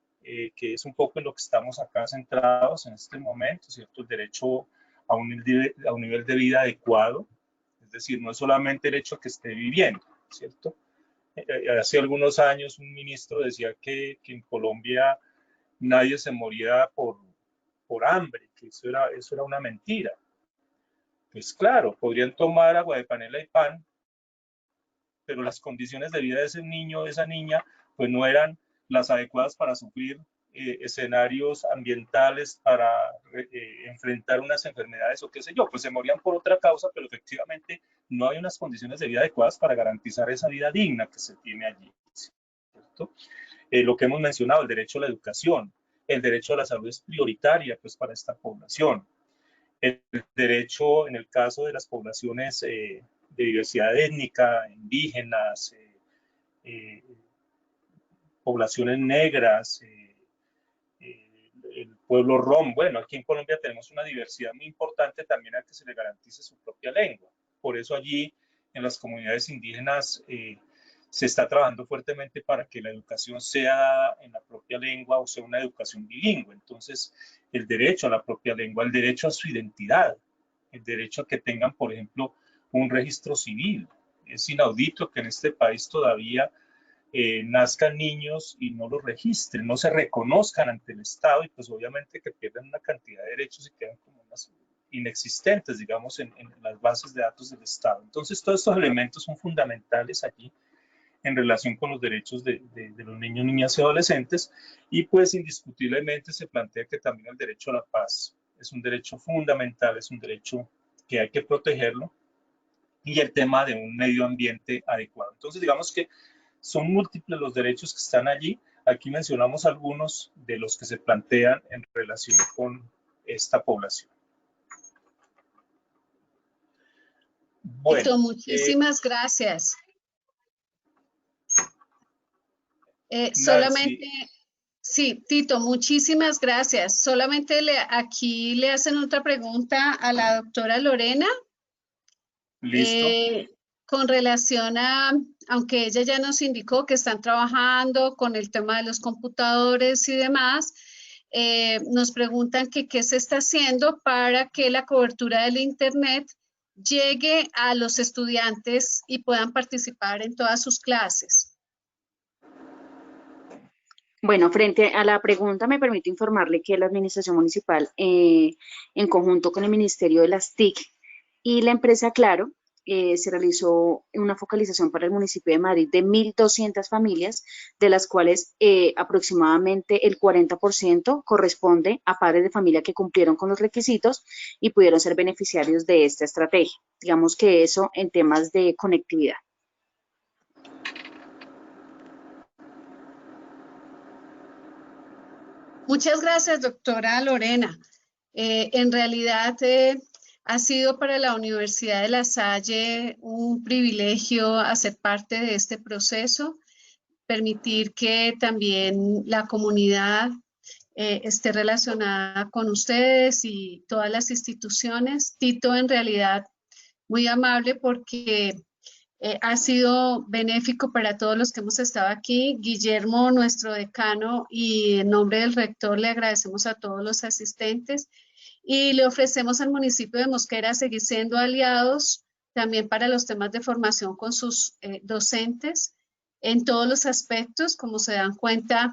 que es un poco en lo que estamos acá centrados en este momento, ¿cierto? El derecho a un nivel de vida adecuado, es decir, no es solamente el hecho que esté viviendo, ¿cierto? Hace algunos años un ministro decía que en Colombia nadie se moría por hambre, que eso era una mentira. Pues claro, podrían tomar agua de panela y pan, pero las condiciones de vida de ese niño o de esa niña pues no eran las adecuadas para sufrir escenarios ambientales, para enfrentar unas enfermedades o qué sé yo, pues se morían por otra causa, pero efectivamente no hay unas condiciones de vida adecuadas para garantizar esa vida digna que se tiene allí, ¿cierto? Lo que hemos mencionado, el derecho a la educación, el derecho a la salud es prioritaria pues, para esta población. El derecho, en el caso de las poblaciones de diversidad étnica, indígenas, poblaciones negras, el pueblo rom. Bueno, aquí en Colombia tenemos una diversidad muy importante también a que se le garantice su propia lengua. Por eso allí en las comunidades indígenas se está trabajando fuertemente para que la educación sea dada en la propia lengua o sea una educación bilingüe. Entonces, el derecho a la propia lengua, el derecho a su identidad, el derecho a que tengan, por ejemplo, un registro civil. Es inaudito que en este país todavía nazcan niños y no los registren, no se reconozcan ante el Estado y pues obviamente que pierdan una cantidad de derechos y quedan como unas inexistentes, digamos, en las bases de datos del Estado. Entonces, todos estos elementos son fundamentales allí en relación con los derechos de los niños, niñas y adolescentes, y pues indiscutiblemente se plantea que también el derecho a la paz es un derecho fundamental, es un derecho que hay que protegerlo, y el tema de un medio ambiente adecuado. Entonces, digamos que son múltiples los derechos que están allí. Aquí mencionamos algunos de los que se plantean en relación con esta población. Bueno, Tito, muchísimas gracias. Solamente, sí, Tito, muchísimas gracias. Solamente aquí le hacen otra pregunta a la doctora Lorena. Listo. Con relación a, aunque ella ya nos indicó que están trabajando con el tema de los computadores y demás, nos preguntan que qué se está haciendo para que la cobertura del Internet llegue a los estudiantes y puedan participar en todas sus clases. Bueno, frente a la pregunta me permito informarle que la Administración Municipal, en conjunto con el Ministerio de las TIC y la empresa Claro, se realizó una focalización para el municipio de Madrid de 1.200 familias, de las cuales aproximadamente el 40% corresponde a padres de familia que cumplieron con los requisitos y pudieron ser beneficiarios de esta estrategia. Digamos que eso en temas de conectividad. Muchas gracias, doctora Lorena. En realidad ha sido para la Universidad de La Salle un privilegio hacer parte de este proceso, permitir que también la comunidad esté relacionada con ustedes y todas las instituciones. Tito, en realidad, muy amable porque ha sido benéfico para todos los que hemos estado aquí. Guillermo, nuestro decano, y en nombre del rector le agradecemos a todos los asistentes y le ofrecemos al municipio de Mosquera seguir siendo aliados también para los temas de formación con sus docentes en todos los aspectos. Como se dan cuenta,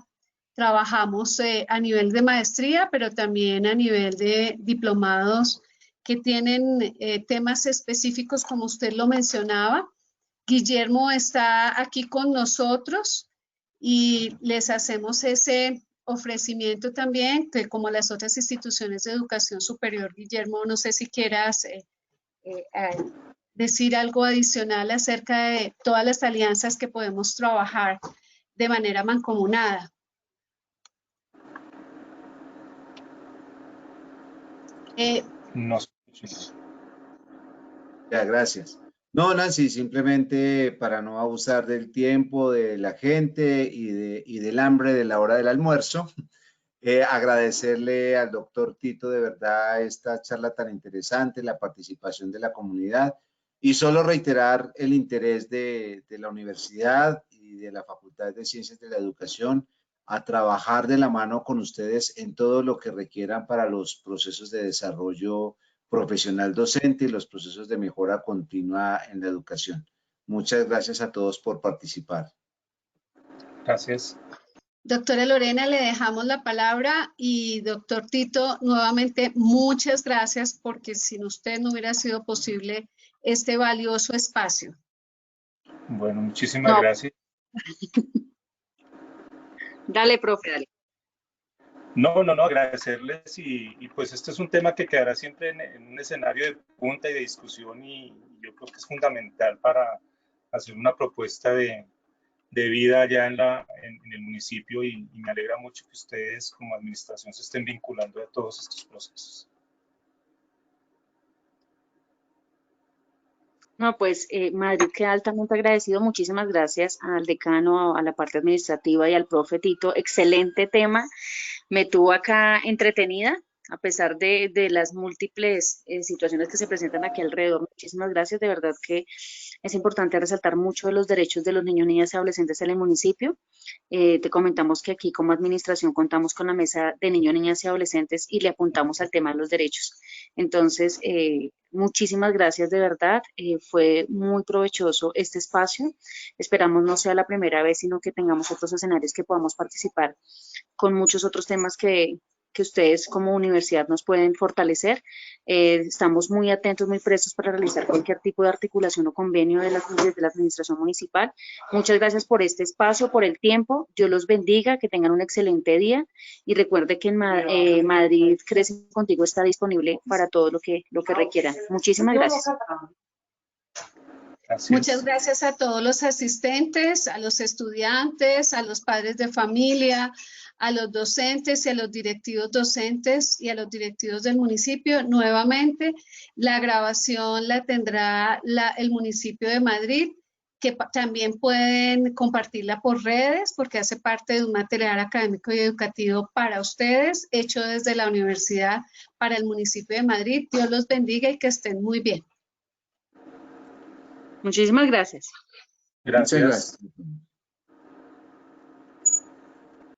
trabajamos a nivel de maestría, pero también a nivel de diplomados que tienen temas específicos, como usted lo mencionaba. Guillermo está aquí con nosotros y les hacemos ese ofrecimiento también, que como las otras instituciones de educación superior. Guillermo, no sé si quieras decir algo adicional acerca de todas las alianzas que podemos trabajar de manera mancomunada. No. Ya, gracias. No, Nancy, simplemente para no abusar del tiempo de la gente y del hambre de la hora del almuerzo, agradecerle al doctor Tito de verdad esta charla tan interesante, la participación de la comunidad y solo reiterar el interés de la universidad y de la Facultad de Ciencias de la Educación a trabajar de la mano con ustedes en todo lo que requieran para los procesos de desarrollo profesional docente y los procesos de mejora continua en la educación. Muchas gracias a todos por participar. Gracias. Doctora Lorena, le dejamos la palabra y doctor Tito, nuevamente muchas gracias porque sin usted no hubiera sido posible este valioso espacio. Bueno, muchísimas gracias. Dale, profe, dale. No, agradecerles y pues este es un tema que quedará siempre en un escenario de punta y de discusión y yo creo que es fundamental para hacer una propuesta de vida allá en el municipio y me alegra mucho que ustedes como administración se estén vinculando a todos estos procesos. No, pues Madrid queda altamente agradecido. Muchísimas gracias al decano, a la parte administrativa y al profe Tito. Excelente tema. Me tuvo acá entretenida, a pesar de las múltiples situaciones que se presentan aquí alrededor. Muchísimas gracias. De verdad que es importante resaltar mucho de los derechos de los niños, niñas y adolescentes en el municipio. Te comentamos que aquí como administración contamos con la mesa de niños, niñas y adolescentes y le apuntamos al tema de los derechos. Entonces, muchísimas gracias de verdad. Fue muy provechoso este espacio. Esperamos no sea la primera vez, sino que tengamos otros escenarios que podamos participar con muchos otros temas que ustedes como universidad nos pueden fortalecer. Estamos muy atentos, muy prestos para realizar cualquier tipo de articulación o convenio desde la administración municipal. Muchas gracias por este espacio, por el tiempo. Dios los bendiga, que tengan un excelente día y recuerde que en Madrid Crece Contigo está disponible para todo lo que requieran. Muchísimas gracias. Muchas gracias a todos los asistentes, a los estudiantes, a los padres de familia, a los docentes y a los directivos docentes y a los directivos del municipio. Nuevamente, la grabación la tendrá el municipio de Madrid, que también pueden compartirla por redes porque hace parte de un material académico y educativo para ustedes, hecho desde la universidad para el municipio de Madrid. Dios los bendiga y que estén muy bien. Muchísimas gracias. Gracias. Muchas gracias.